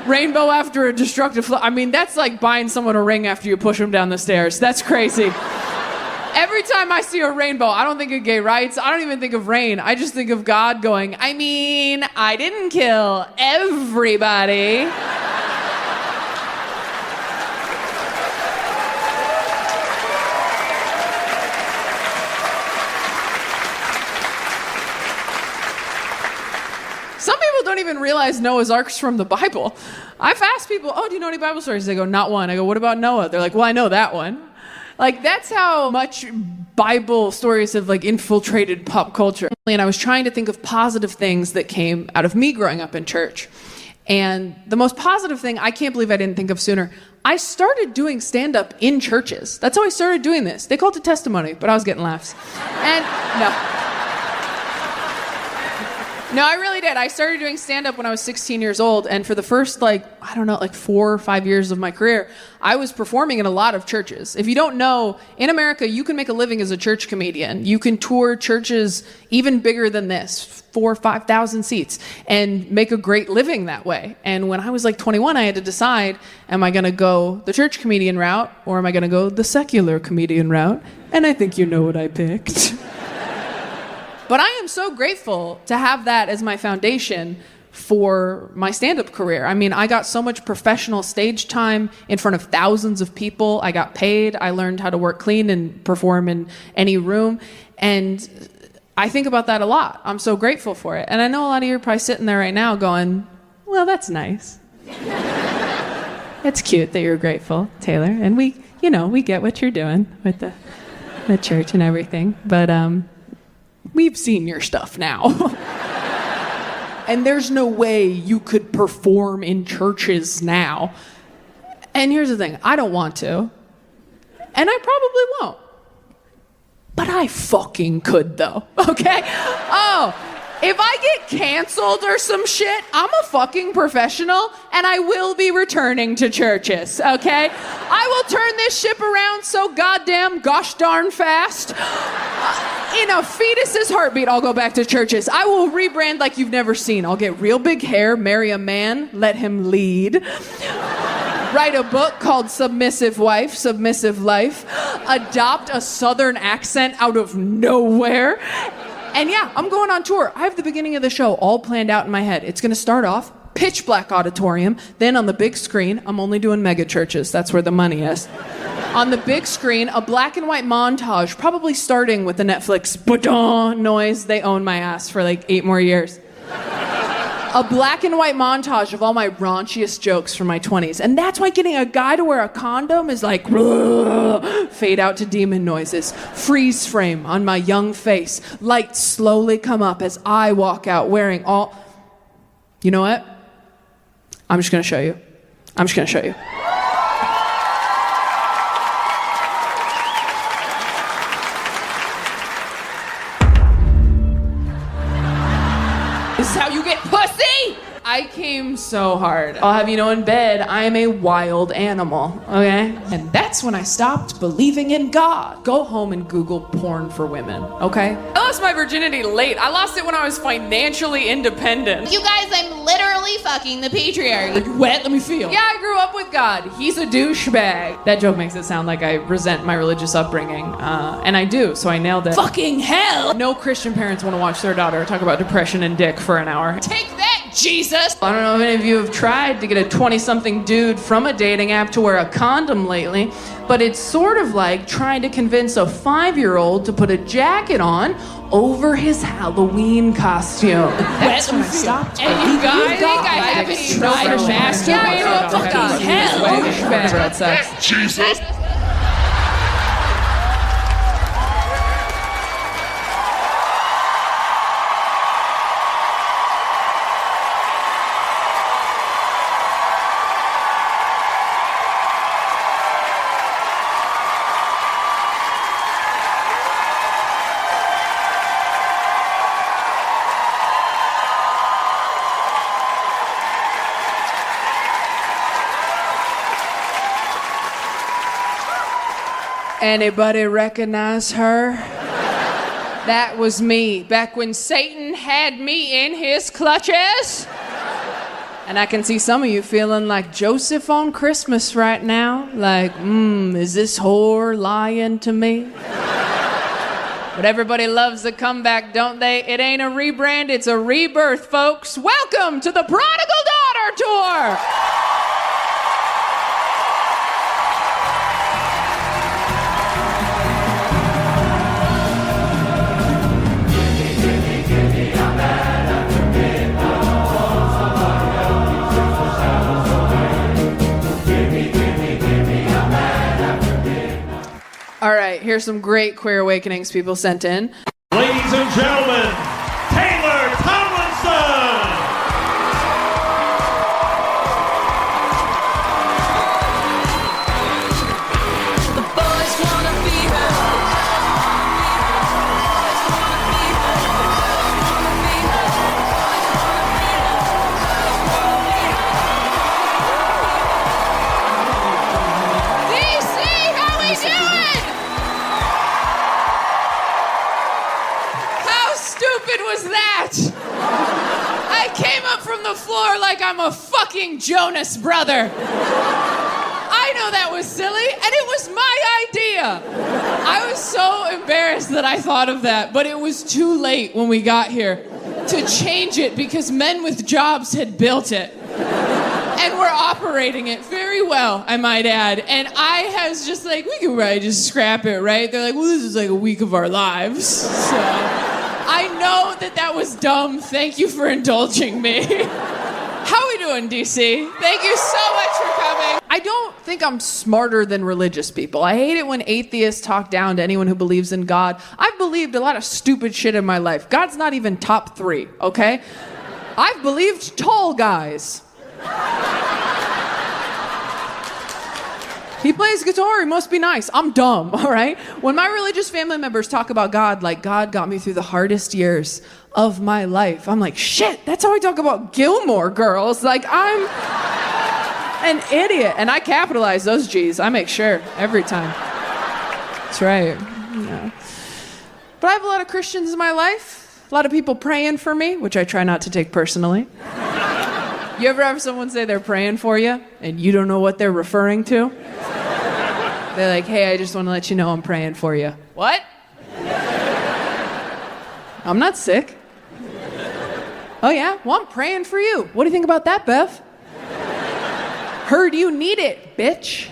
Rainbow after a destructive flood. I mean, that's like buying someone a ring after you push them down the stairs. That's crazy. Every time I see a rainbow, I don't think of gay rights. I don't even think of rain. I just think of God going, I mean, I didn't kill everybody. Some people don't even realize Noah's Ark's from the Bible. I've asked people, oh, do you know any Bible stories? They go, not one. I go, what about Noah? They're like, well, I know that one. Like, that's how much Bible stories have, like, infiltrated pop culture. And I was trying to think of positive things that came out of me growing up in church. And the most positive thing, I can't believe I didn't think of sooner, I started doing stand-up in churches. That's how I started doing this. They called it testimony, but I was getting laughs. And, no. No, I really did. I started doing stand-up when I was 16 years old, and for the first, 4 or 5 years of my career, I was performing in a lot of churches. If you don't know, in America, you can make a living as a church comedian. You can tour churches even bigger than this, 4,000 or 5,000 seats, and make a great living that way. And when I was 21, I had to decide, am I going to go the church comedian route, or am I going to go the secular comedian route? And I think you know what I picked. But I am so grateful to have that as my foundation for my stand-up career. I mean, I got so much professional stage time in front of thousands of people. I got paid. I learned how to work clean and perform in any room. And I think about that a lot. I'm so grateful for it. And I know a lot of you are probably sitting there right now going, well, that's nice. It's cute that you're grateful, Taylor. And we get what you're doing with the church and everything. But, we've seen your stuff now. And there's no way you could perform in churches now. And here's the thing, I don't want to. And I probably won't. But I fucking could though, okay? Oh, if I get canceled or some shit, I'm a fucking professional and I will be returning to churches, okay? I will turn this ship around so goddamn gosh darn fast. In a fetus's heartbeat, I'll go back to churches. I will rebrand like you've never seen. I'll get real big hair, marry a man, let him lead. Write a book called Submissive Wife, Submissive Life. Adopt a southern accent out of nowhere. And yeah, I'm going on tour. I have the beginning of the show all planned out in my head. It's going to start off pitch black auditorium. Then on the big screen, I'm only doing mega churches. That's where the money is. On the big screen, a black and white montage, probably starting with the Netflix ba-dong noise. They own my ass for 8 more years. A black and white montage of all my raunchiest jokes from my 20s. And that's why getting a guy to wear a condom is like fade out to demon noises. Freeze frame on my young face. Lights slowly come up as I walk out wearing all... You know what? I'm just gonna show you. This is how you get pussy! I came so hard. I'll have you know, in bed, I am a wild animal, okay? And that's when I stopped believing in God. Go home and Google porn for women, okay? I lost my virginity late. I lost it when I was financially independent. You guys, I'm literally fucking the patriarchy. Are you wet? Let me feel. Yeah, I grew up with God. He's a douchebag. That joke makes it sound like I resent my religious upbringing. And I do, so I nailed it. Fucking hell! No Christian parents want to watch their daughter talk about depression and dick for an hour. Take that, Jesus! I don't know if any of you have tried to get a 20-something dude from a dating app to wear a condom lately, but it's sort of like trying to convince a 5-year-old to put a jacket on over his Halloween costume. That's when I stopped. And you guys think I haven't tried to masturbate? Fucking hell! Whatever that sucks. Jesus! Anybody recognize her? That was me, back when Satan had me in his clutches. And I can see some of you feeling like Joseph on Christmas right now. Like, is this whore lying to me? But everybody loves a comeback, don't they? It ain't a rebrand, it's a rebirth, folks. Welcome to the Prodigal Daughter Tour! All right, here's some great Queer Awakenings people sent in. Ladies and gentlemen, Taylor Tomlinson! The boys wanna be her. DC, how we doing? How stupid was that? I came up from the floor like I'm a fucking Jonas brother. I know that was silly, and it was my idea. I was so embarrassed that I thought of that, but it was too late when we got here to change it because men with jobs had built it. And we're operating it very well, I might add. And I was just like, we can probably just scrap it, right? They're like, well, this is like a week of our lives. So I know that was dumb. Thank you for indulging me. How we doing, DC? Thank you so much for coming. I don't think I'm smarter than religious people. I hate it when atheists talk down to anyone who believes in God. I've believed a lot of stupid shit in my life. God's not even top 3, okay? I've believed tall guys. He plays guitar, he must be nice. I'm dumb, all right? When my religious family members talk about God, like God got me through the hardest years of my life, I'm like, shit, that's how I talk about Gilmore Girls. Like, I'm an idiot. And I capitalize those G's. I make sure every time. That's right. Yeah. But I have a lot of Christians in my life, a lot of people praying for me, which I try not to take personally. You ever have someone say they're praying for you and you don't know what they're referring to? They're like, hey, I just want to let you know I'm praying for you. What? I'm not sick. Oh yeah? Well, I'm praying for you. What do you think about that, Bev? Heard you need it, bitch.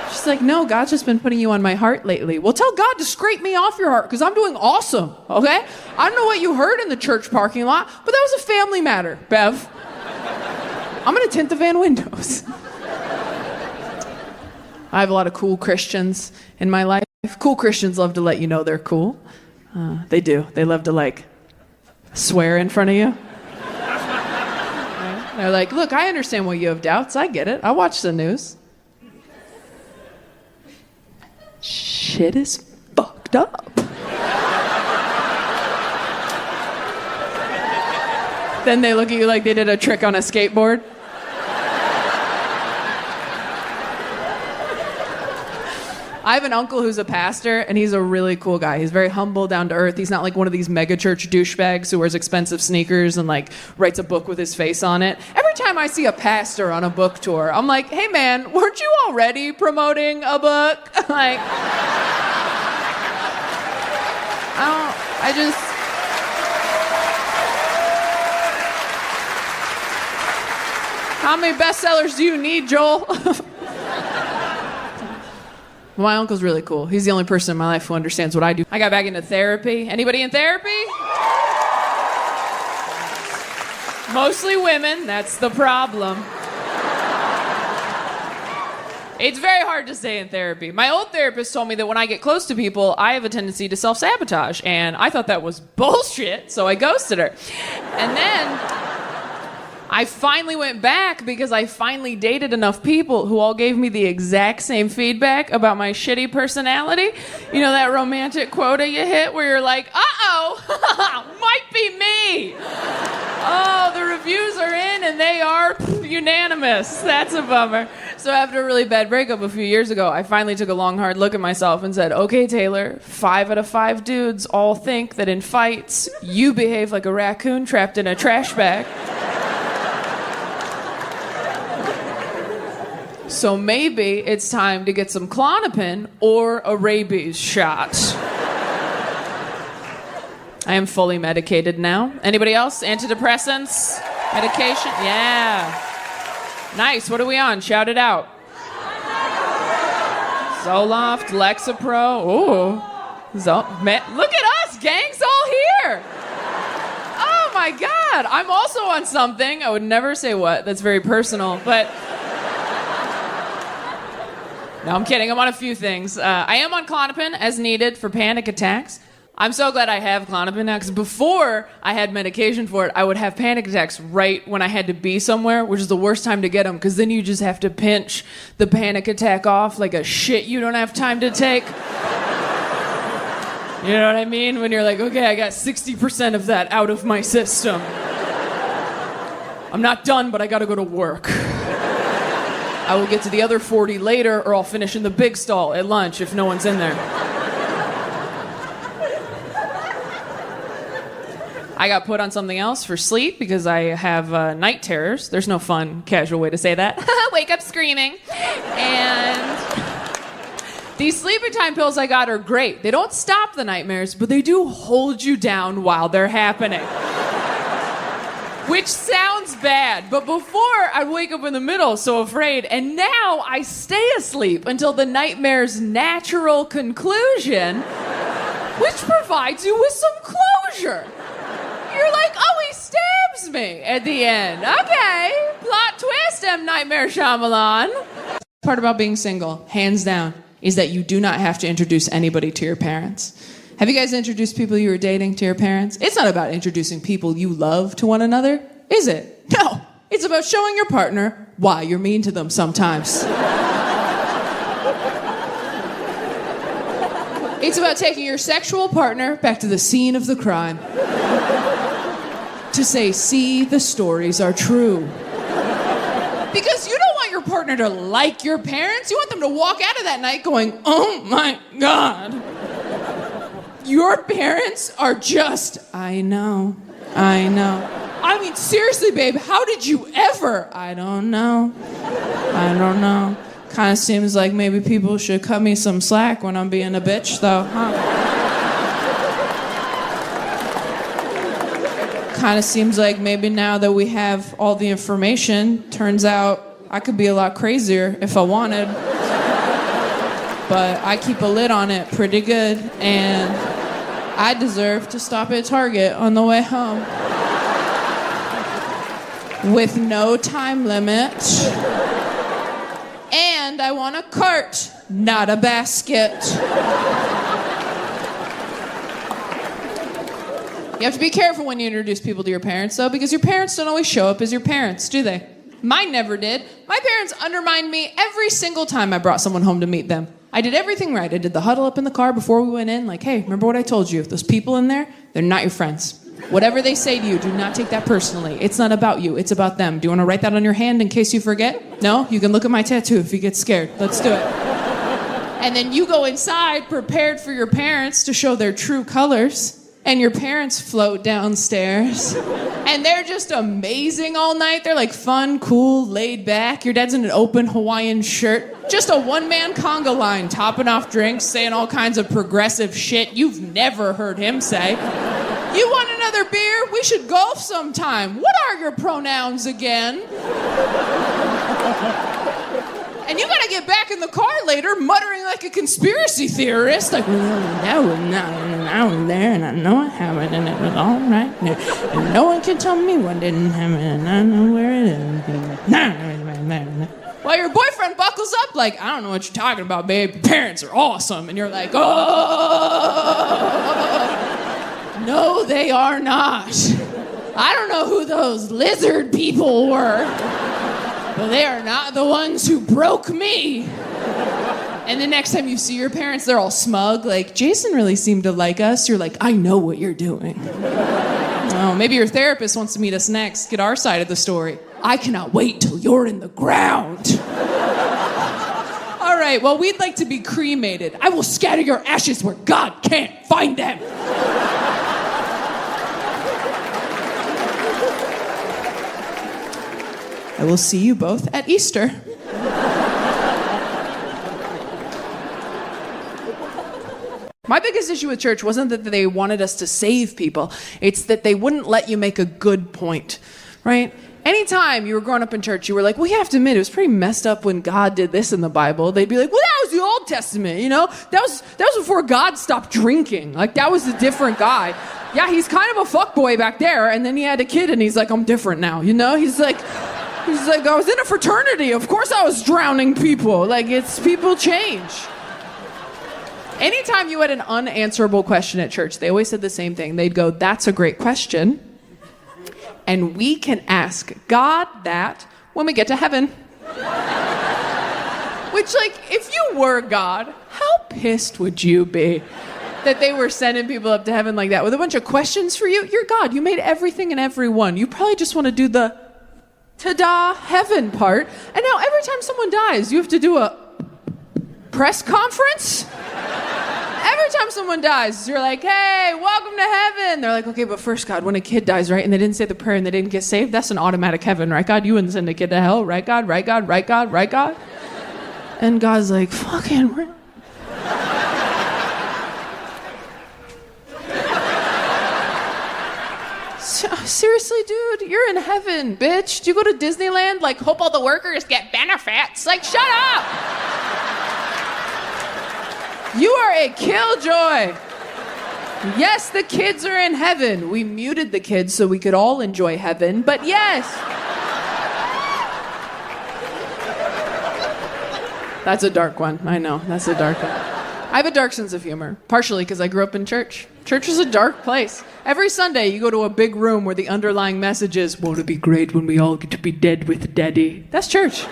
She's like, no, God's just been putting you on my heart lately. Well, tell God to scrape me off your heart because I'm doing awesome, okay? I don't know what you heard in the church parking lot, but that was a family matter, Bev. I'm going to tint the van windows. I have a lot of cool Christians in my life. Cool Christians love to let you know they're cool. They do. They love to, like, swear in front of you. Right? They're like, look, I understand why you have doubts. I get it. I watch the news. Shit is fucked up. Then they look at you like they did a trick on a skateboard. I have an uncle who's a pastor, and he's a really cool guy. He's very humble, down to earth. He's not like one of these mega church douchebags who wears expensive sneakers and like writes a book with his face on it. Every time I see a pastor on a book tour, I'm like, hey man, weren't you already promoting a book? Like, how many bestsellers do you need, Joel? My uncle's really cool. He's the only person in my life who understands what I do. I got back into therapy. Anybody in therapy? Mostly women. That's the problem. It's very hard to stay in therapy. My old therapist told me that when I get close to people, I have a tendency to self-sabotage. And I thought that was bullshit, so I ghosted her. And then I finally went back because I finally dated enough people who all gave me the exact same feedback about my shitty personality. You know that romantic quota you hit where you're like, uh-oh, might be me. Oh, the reviews are in and they are unanimous. That's a bummer. So after a really bad breakup a few years ago, I finally took a long, hard look at myself and said, okay, Taylor, 5 out of 5 dudes all think that in fights, you behave like a raccoon trapped in a trash bag. So maybe it's time to get some Klonopin or a rabies shot. I am fully medicated now. Anybody else? Antidepressants? Medication? Yeah. Nice. What are we on? Shout it out. Zoloft, Lexapro. Ooh. Look at us. Gang's all here. Oh my God. I'm also on something. I would never say what. That's very personal. But no, I'm kidding. I'm on a few things. I am on Klonopin as needed for panic attacks. I'm so glad I have Klonopin now, because before I had medication for it, I would have panic attacks right when I had to be somewhere, which is the worst time to get them, because then you just have to pinch the panic attack off like a shit you don't have time to take. You know what I mean? When you're like, okay, I got 60% of that out of my system. I'm not done, but I gotta go to work. I will get to the other 40 later, or I'll finish in the big stall at lunch if no one's in there. I got put on something else for sleep because I have night terrors. There's no fun, casual way to say that. Wake up screaming. And these sleeping time pills I got are great. They don't stop the nightmares, but they do hold you down while they're happening. Which sounds bad, but before I'd wake up in the middle so afraid, and now I stay asleep until the nightmare's natural conclusion, which provides you with some closure. You're like, oh, he stabs me at the end. Okay, plot twist, M. Nightmare Shyamalan. The part about being single, hands down, is that you do not have to introduce anybody to your parents. Have you guys introduced people you were dating to your parents? It's not about introducing people you love to one another, is it? No, it's about showing your partner why you're mean to them sometimes. It's about taking your sexual partner back to the scene of the crime. To say, see, the stories are true. Because you don't want your partner to like your parents. You want them to walk out of that night going, oh my God. Your parents are just, I know. I mean, seriously, babe, how did you ever? I don't know. Kind of seems like maybe people should cut me some slack when I'm being a bitch, though, huh? Kind of seems like maybe now that we have all the information, turns out I could be a lot crazier if I wanted. but I keep a lid on it pretty good, and I deserve to stop at Target on the way home. With no time limit. And I want a cart, not a basket. You have to be careful when you introduce people to your parents, though, because your parents don't always show up as your parents, do they? Mine never did. My parents undermined me every single time I brought someone home to meet them. I did everything right. I did the huddle up in the car before we went in, like, hey, remember what I told you? If those people in there, they're not your friends. Whatever they say to you, do not take that personally. It's not about you, it's about them. Do you want to write that on your hand in case you forget? No? You can look at my tattoo if you get scared. Let's do it. And then you go inside prepared for your parents to show their true colors. And your parents float downstairs. And they're just amazing all night. They're like fun, cool, laid back. Your dad's in an open Hawaiian shirt. Just a one-man conga line, topping off drinks, saying all kinds of progressive shit you've never heard him say. You want another beer? We should golf sometime. What are your pronouns again? And you gotta get back in the car later muttering like a conspiracy theorist. Like, that was not, and I was there, and I know it happened, and it was all right. And no one can tell me what didn't happen, and I know where it is. While your boyfriend buckles up like, I don't know what you're talking about, babe. Your parents are awesome. And you're like, oh, no, they are not. I don't know who those lizard people were. But they are not the ones who broke me. And the next time you see your parents, they're all smug, like, Jason really seemed to like us. You're like, I know what you're doing. Oh, maybe your therapist wants to meet us next. Get our side of the story. I cannot wait till you're in the ground. All right, well, we'd like to be cremated. I will scatter your ashes where God can't find them. I will see you both at Easter. My biggest issue with church wasn't that they wanted us to save people. It's that they wouldn't let you make a good point, right? Anytime you were growing up in church, you were like, well, you have to admit, it was pretty messed up when God did this in the Bible. They'd be like, well, that was the Old Testament, you know? That was before God stopped drinking. Like, that was a different guy. Yeah, he's kind of a fuckboy back there, and then he had a kid, and he's like, I'm different now, you know? He's like, I was in a fraternity. Of course I was drowning people. Like, it's people change. Anytime you had an unanswerable question at church, they always said the same thing. They'd go, that's a great question. And we can ask God that when we get to heaven. Which, like, if you were God, how pissed would you be that they were sending people up to heaven like that with a bunch of questions for you? You're God. You made everything and everyone. You probably just want to do the ta-da heaven part. And now every time someone dies, you have to do a press conference? Every time someone dies, you're like, hey, welcome to heaven. They're like, okay, but first, God, when a kid dies, right, and they didn't say the prayer and they didn't get saved, that's an automatic heaven, right, God? You wouldn't send a kid to hell, right, God? Right, God? Right, God? Right, God? And God's like, fucking... Seriously, dude, you're in heaven, bitch. Do you go to Disneyland? Like, hope all the workers get benefits? Like, shut up! You are a killjoy. Yes, the kids are in heaven. We muted the kids so we could all enjoy heaven, but yes. That's a dark one. I know, that's a dark one. I have a dark sense of humor, partially because I grew up in church. Church is a dark place. Every Sunday, you go to a big room where the underlying message is, won't it be great when we all get to be dead with Daddy? That's church.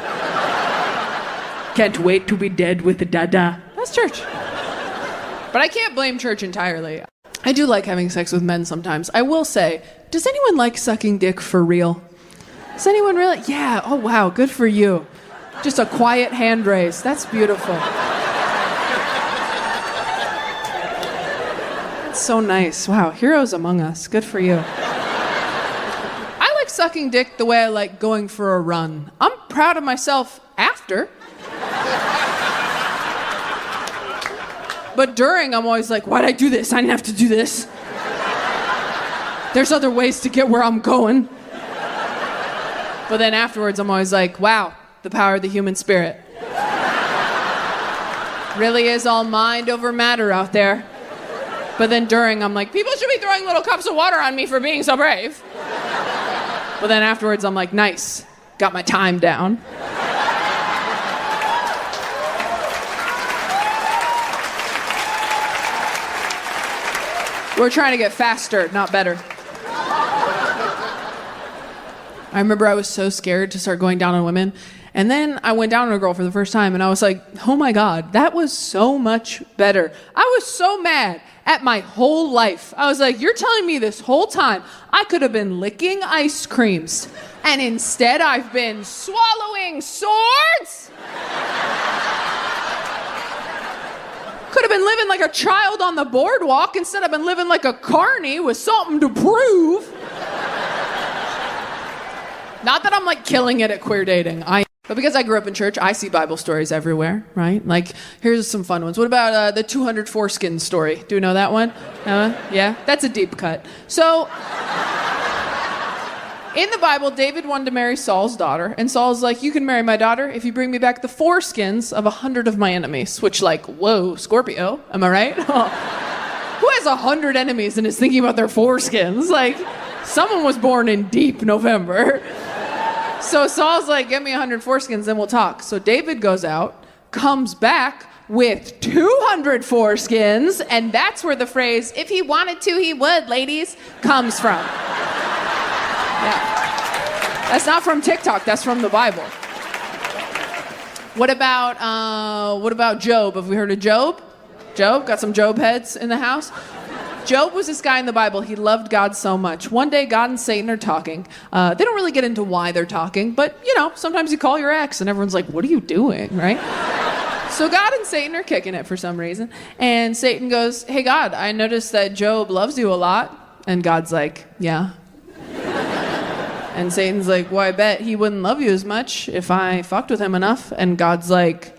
Can't wait to be dead with Dada. That's church. But I can't blame church entirely. I do like having sex with men sometimes. I will say, does anyone like sucking dick for real? Does anyone really? Yeah, oh wow, good for you. Just a quiet hand raise. That's beautiful. That's so nice. Wow, heroes among us. Good for you. I like sucking dick the way I like going for a run. I'm proud of myself after. But during, I'm always like, why'd I do this? I didn't have to do this. There's other ways to get where I'm going. But then afterwards, I'm always like, wow, the power of the human spirit. Really is all mind over matter out there. But then during, I'm like, people should be throwing little cups of water on me for being so brave. But then afterwards, I'm like, nice. Got my time down. We're trying to get faster, not better. I remember I was so scared to start going down on women. And then I went down on a girl for the first time, and I was like, oh my God, that was so much better. I was so mad at my whole life. I was like, you're telling me this whole time I could have been licking ice creams, and instead I've been swallowing swords? Could have been living like a child on the boardwalk. Instead I've been living like a carny with something to prove. Not that I'm like killing it at queer dating. But because I grew up in church, I see Bible stories everywhere, right? Like, here's some fun ones. What about the 200 foreskins story? Do you know that one? Yeah? That's a deep cut. So, in the Bible, David wanted to marry Saul's daughter, and Saul's like, you can marry my daughter if you bring me back the foreskins of 100 of my enemies, which, like, whoa, Scorpio, am I right? Who has 100 enemies and is thinking about their foreskins? Like, someone was born in deep November. So Saul's like, get me 100 foreskins, then we'll talk. So David goes out, comes back with 200 foreskins, and that's where the phrase, if he wanted to, he would, ladies, comes from. Yeah. That's not from TikTok, that's from the Bible. What about Job? Have we heard of Job? Job? Got some Job heads in the house? Job was this guy in the Bible. He loved God so much. One day, God and Satan are talking. They don't really get into why they're talking, but, you know, sometimes you call your ex, and everyone's like, what are you doing, right? So God and Satan are kicking it for some reason. And Satan goes, hey, God, I noticed that Job loves you a lot. And God's like, yeah. And Satan's like, well, I bet he wouldn't love you as much if I fucked with him enough. And God's like,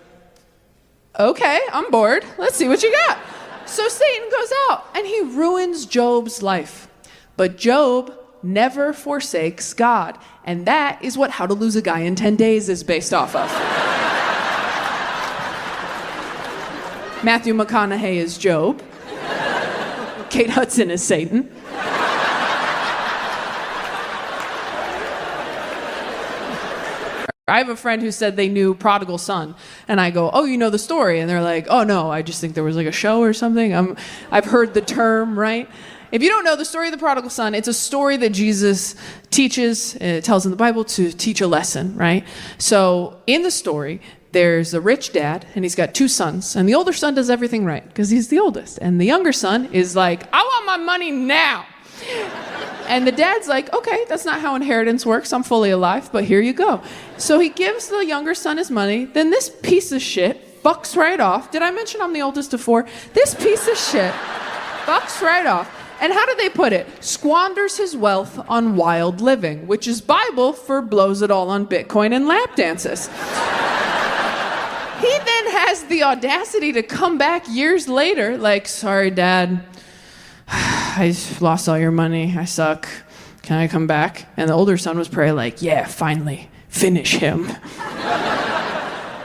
okay, I'm bored. Let's see what you got. So Satan goes out and he ruins Job's life. But Job never forsakes God. And that is what How to Lose a Guy in 10 Days is based off of. Matthew McConaughey is Job. Kate Hudson is Satan. I have a friend who said they knew Prodigal Son, and I go, oh, you know the story? And they're like, oh, no, I just think there was like a show or something. I've heard the term, right? If you don't know the story of the Prodigal Son, it's a story that Jesus teaches, it tells in the Bible to teach a lesson, right? So in the story, there's a rich dad, and he's got 2 sons, and the older son does everything right, because he's the oldest, and the younger son is like, I want my money now. And the dad's like, okay, that's not how inheritance works. I'm fully alive, but here you go. So he gives the younger son his money. Then this piece of shit fucks right off. Did I mention I'm the oldest of 4? This piece of shit fucks right off. And how do they put it? Squanders his wealth on wild living, which is Bible for blows it all on Bitcoin and lap dances. He then has the audacity to come back years later, like, sorry, Dad. I lost all your money. I suck. Can I come back? And the older son was probably like, yeah, finally, finish him.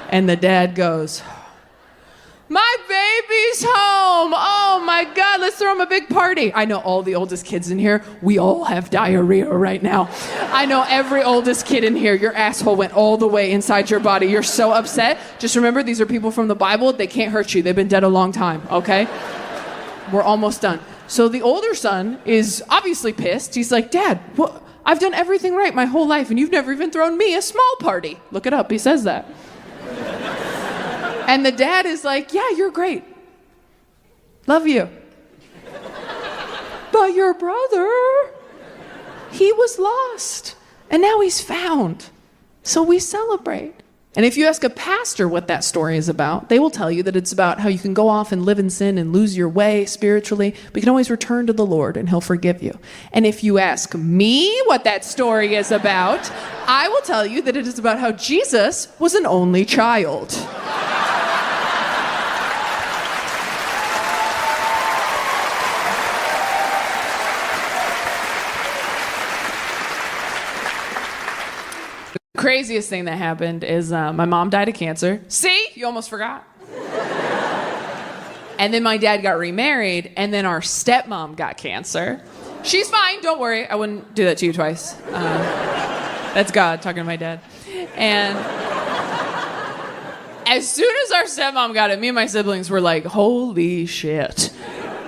And the dad goes, my baby's home. Oh my God, let's throw him a big party. I know all the oldest kids in here. We all have diarrhea right now. I know every oldest kid in here. Your asshole went all the way inside your body. You're so upset. Just remember, these are people from the Bible. They can't hurt you. They've been dead a long time, okay? We're almost done. So the older son is obviously pissed. He's like, Dad, what? I've done everything right my whole life, and you've never even thrown me a small party. Look it up. He says that. And the dad is like, yeah, you're great. Love you. But your brother, he was lost, and now he's found. So we celebrate. And if you ask a pastor what that story is about, they will tell you that it's about how you can go off and live in sin and lose your way spiritually, but you can always return to the Lord and he'll forgive you. And if you ask me what that story is about, I will tell you that it is about how Jesus was an only child. Craziest thing that happened is my mom died of cancer. See? You almost forgot. And then my dad got remarried, and then our stepmom got cancer. She's fine, don't worry. I wouldn't do that to you twice. That's God talking to my dad. And as soon as our stepmom got it, me and my siblings were like, holy shit.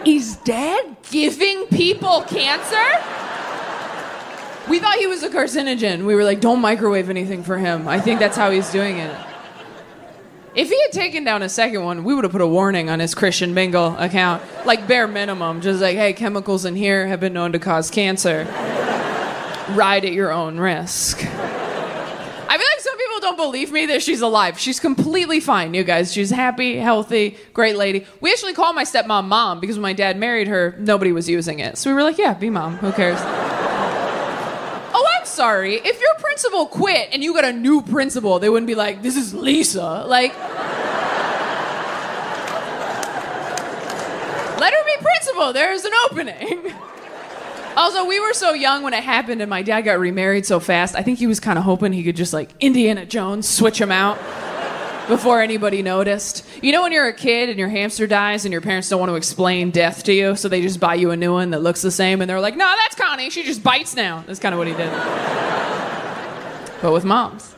Is Dad giving people cancer? We thought he was a carcinogen. We were like, don't microwave anything for him. I think that's how he's doing it. If he had taken down a second one, we would have put a warning on his Christian Mingle account. Like bare minimum. Just like, hey, chemicals in here have been known to cause cancer. Ride at your own risk. I feel like some people don't believe me that she's alive. She's completely fine, you guys. She's happy, healthy, great lady. We actually call my stepmom Mom because when my dad married her, nobody was using it. So we were like, yeah, be Mom. Who cares? Oh, I'm sorry. If your principal quit and you got a new principal, they wouldn't be like, this is Lisa. Like, let her be principal. There's an opening. Also, we were so young when it happened and my dad got remarried so fast. I think he was kind of hoping he could just like Indiana Jones switch him out before anybody noticed. You know when you're a kid and your hamster dies and your parents don't want to explain death to you, so they just buy you a new one that looks the same and they're like, no, that's Connie. She just bites now. That's kind of what he did. But with moms.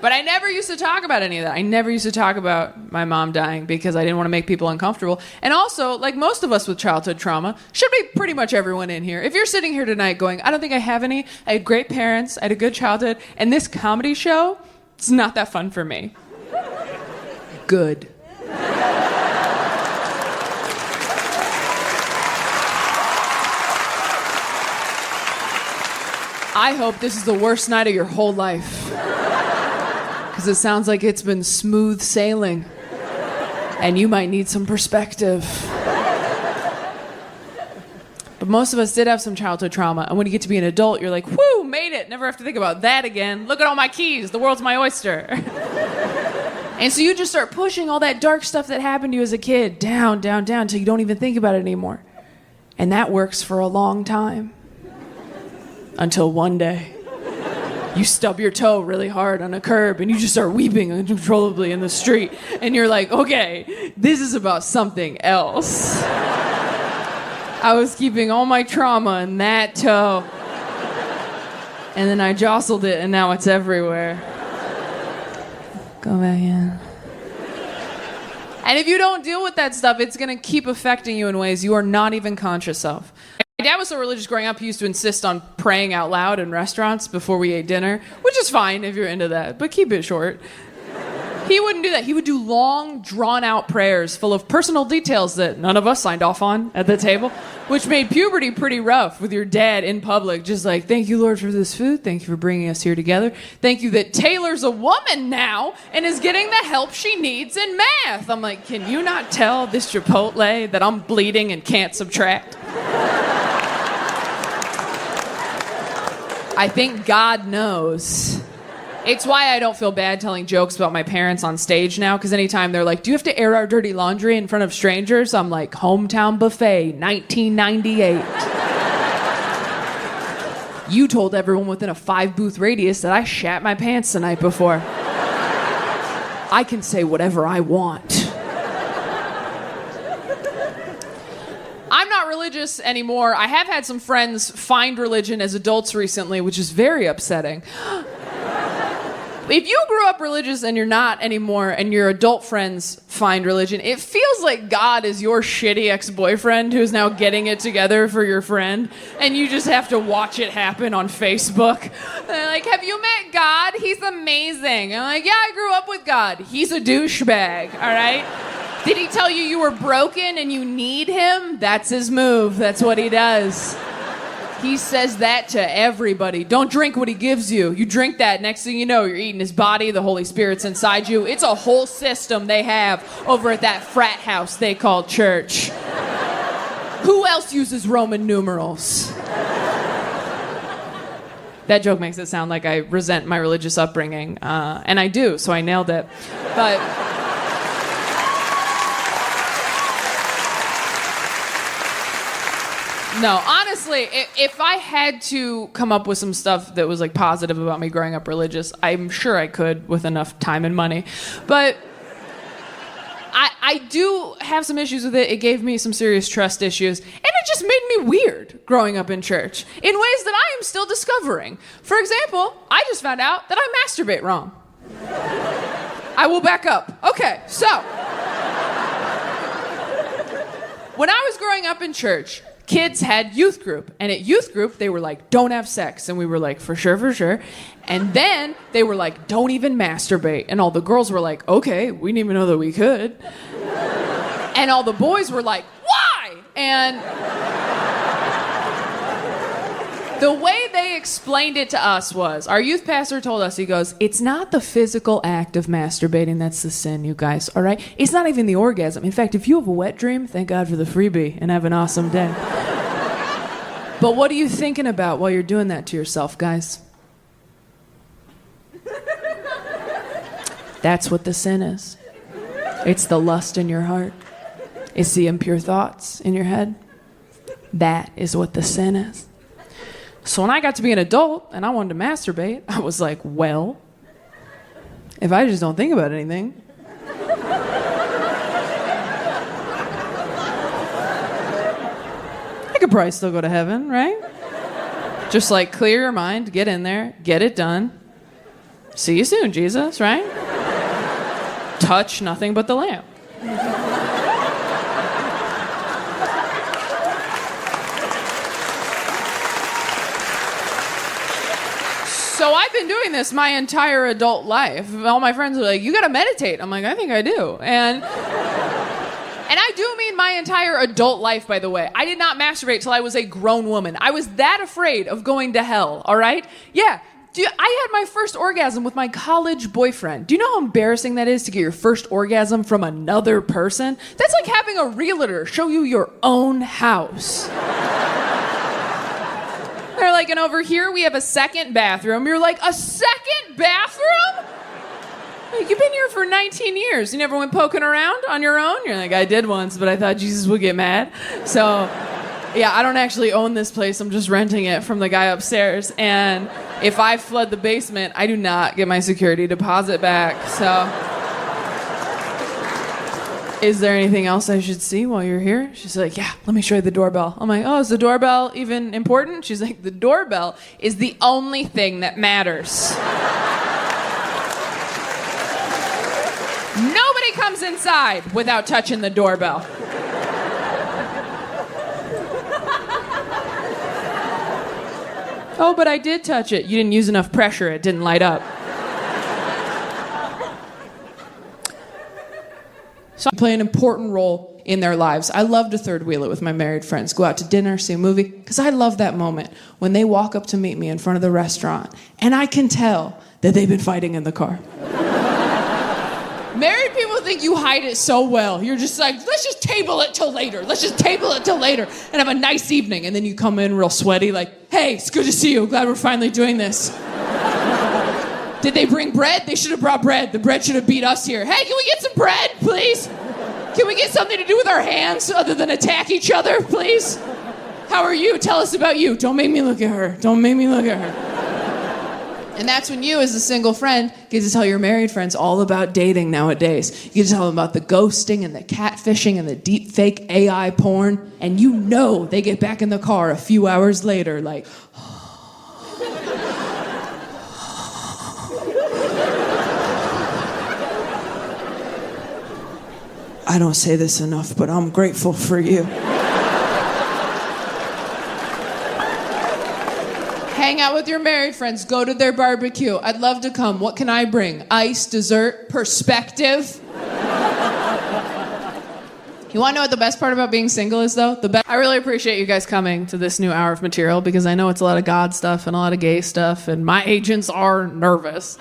But I never used to talk about any of that. I never used to talk about my mom dying because I didn't want to make people uncomfortable. And also, like most of us with childhood trauma, should be pretty much everyone in here. If you're sitting here tonight going, I don't think I have any, I had great parents, I had a good childhood, and this comedy show, it's not that fun for me. Good. I hope this is the worst night of your whole life. Because it sounds like it's been smooth sailing. And you might need some perspective. But most of us did have some childhood trauma. And when you get to be an adult, you're like, whoo, made it. Never have to think about that again. Look at all my keys. The world's my oyster. And so you just start pushing all that dark stuff that happened to you as a kid down, down, down, until you don't even think about it anymore. And that works for a long time. Until one day. You stub your toe really hard on a curb and you just start weeping uncontrollably in the street. And you're like, okay, this is about something else. I was keeping all my trauma in that toe. And then I jostled it and now it's everywhere. Go back in. And if you don't deal with that stuff, it's going to keep affecting you in ways you are not even conscious of. My dad was so religious growing up, he used to insist on praying out loud in restaurants before we ate dinner, which is fine if you're into that, but keep it short. He wouldn't do that. He would do long, drawn-out prayers full of personal details that none of us signed off on at the table, which made puberty pretty rough with your dad in public, just like, thank you, Lord, for this food. Thank you for bringing us here together. Thank you that Taylor's a woman now and is getting the help she needs in math. I'm like, can you not tell this Chipotle that I'm bleeding and can't subtract? I think God knows. It's why I don't feel bad telling jokes about my parents on stage now, because anytime they're like, do you have to air our dirty laundry in front of strangers? I'm like, hometown buffet, 1998. You told everyone within a 5-booth radius that I shat my pants the night before. I can say whatever I want. I'm not religious anymore. I have had some friends find religion as adults recently, which is very upsetting. If you grew up religious and you're not anymore and your adult friends find religion, it feels like God is your shitty ex-boyfriend who's now getting it together for your friend, and you just have to watch it happen on Facebook. They're like, have you met God? He's amazing. I'm like, yeah, I grew up with God. He's a douchebag, all right? Did he tell you were broken and you need him? That's his move. That's what he does. He says that to everybody. Don't drink what he gives you. You drink that, next thing you know, you're eating his body, the Holy Spirit's inside you. It's a whole system they have over at that frat house they call church. Who else uses Roman numerals? That joke makes it sound like I resent my religious upbringing, and I do, so I nailed it. But no, honestly, if I had to come up with some stuff that was like positive about me growing up religious, I'm sure I could with enough time and money. But I do have some issues with it. It gave me some serious trust issues. And it just made me weird growing up in church in ways that I am still discovering. For example, I just found out that I masturbate wrong. I will back up. Okay, so when I was growing up in church, kids had youth group. And at youth group, they were like, don't have sex. And we were like, for sure, for sure. And then they were like, don't even masturbate. And all the girls were like, okay, we didn't even know that we could. And all the boys were like, why? And the way they explained it to us was, our youth pastor told us, he goes, it's not the physical act of masturbating that's the sin, you guys, all right? It's not even the orgasm. In fact, if you have a wet dream, thank God for the freebie and have an awesome day. But what are you thinking about while you're doing that to yourself, guys? That's what the sin is. It's the lust in your heart. It's the impure thoughts in your head. That is what the sin is. So when I got to be an adult and I wanted to masturbate, I was like, well, if I just don't think about anything, I could probably still go to heaven, right? Just like clear your mind, get in there, get it done. See you soon, Jesus, right? Touch nothing but the lamp. So I've been doing this my entire adult life. All my friends are like, you gotta meditate. I'm like, I think I do. And I do mean my entire adult life, by the way. I did not masturbate till I was a grown woman. I was that afraid of going to hell, all right? Yeah. I had my first orgasm with my college boyfriend. Do you know how embarrassing that is to get your first orgasm from another person? That's like having a realtor show you your own house. They're like, and over here we have a second bathroom. You're like, a second bathroom? Like, you've been here for 19 years. You never went poking around on your own? You're like, I did once, but I thought Jesus would get mad. So, yeah, I don't actually own this place. I'm just renting it from the guy upstairs. And if I flood the basement, I do not get my security deposit back. So, is there anything else I should see while you're here? She's like, yeah, let me show you the doorbell. I'm like, oh, is the doorbell even important? She's like, the doorbell is the only thing that matters. Nobody comes inside without touching the doorbell. Oh, but I did touch it. You didn't use enough pressure. It didn't light up. So I play an important role in their lives. I love to third wheel it with my married friends. Go out to dinner, see a movie. Because I love that moment when they walk up to meet me in front of the restaurant. And I can tell that they've been fighting in the car. Married people think you hide it so well. You're just like, let's just table it till later. Let's just table it till later and have a nice evening. And then you come in real sweaty like, hey, it's good to see you. Glad we're finally doing this. Did they bring bread? They should have brought bread. The bread should have beat us here. Hey, can we get some bread, please? Can we get something to do with our hands other than attack each other, please? How are you? Tell us about you. Don't make me look at her. Don't make me look at her. And that's when you, as a single friend, get to tell your married friends all about dating nowadays. You get to tell them about the ghosting and the catfishing and the deep fake AI porn. And you know they get back in the car a few hours later like, I don't say this enough, but I'm grateful for you. Hang out with your married friends. Go to their barbecue. I'd love to come. What can I bring? Ice, dessert, perspective. You want to know what the best part about being single is, though? I really appreciate you guys coming to this new hour of material because I know it's a lot of God stuff and a lot of gay stuff, and my agents are nervous.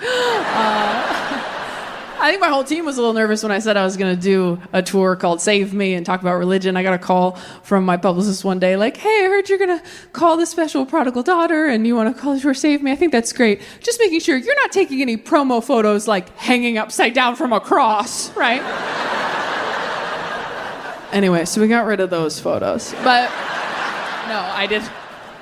I think my whole team was a little nervous when I said I was going to do a tour called Save Me and talk about religion. I got a call from my publicist one day like, hey, I heard you're going to call the special prodigal daughter and you want to call the tour Save Me. I think that's great. Just making sure you're not taking any promo photos like hanging upside down from a cross, right? Anyway, so we got rid of those photos. But no, I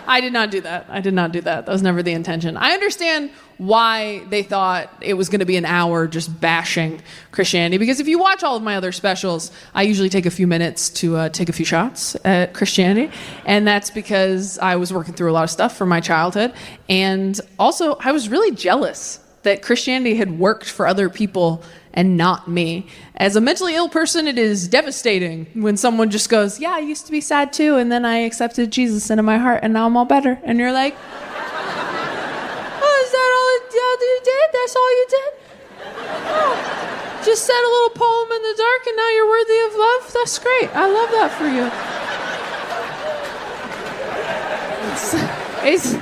I did not do that. That was never the intention. I understand why they thought it was going to be an hour just bashing Christianity, because if you watch all of my other specials, I usually take a few minutes to take a few shots at Christianity, and that's because I was working through a lot of stuff from my childhood, and also I was really jealous that Christianity had worked for other people and not me. As a mentally ill person, it is devastating when someone just goes, yeah, I used to be sad too, and then I accepted Jesus into my heart, and now I'm all better. And you're like, oh, is that all you did? That's all you did? Oh, just said a little poem in the dark, and now you're worthy of love? That's great. I love that for you. It's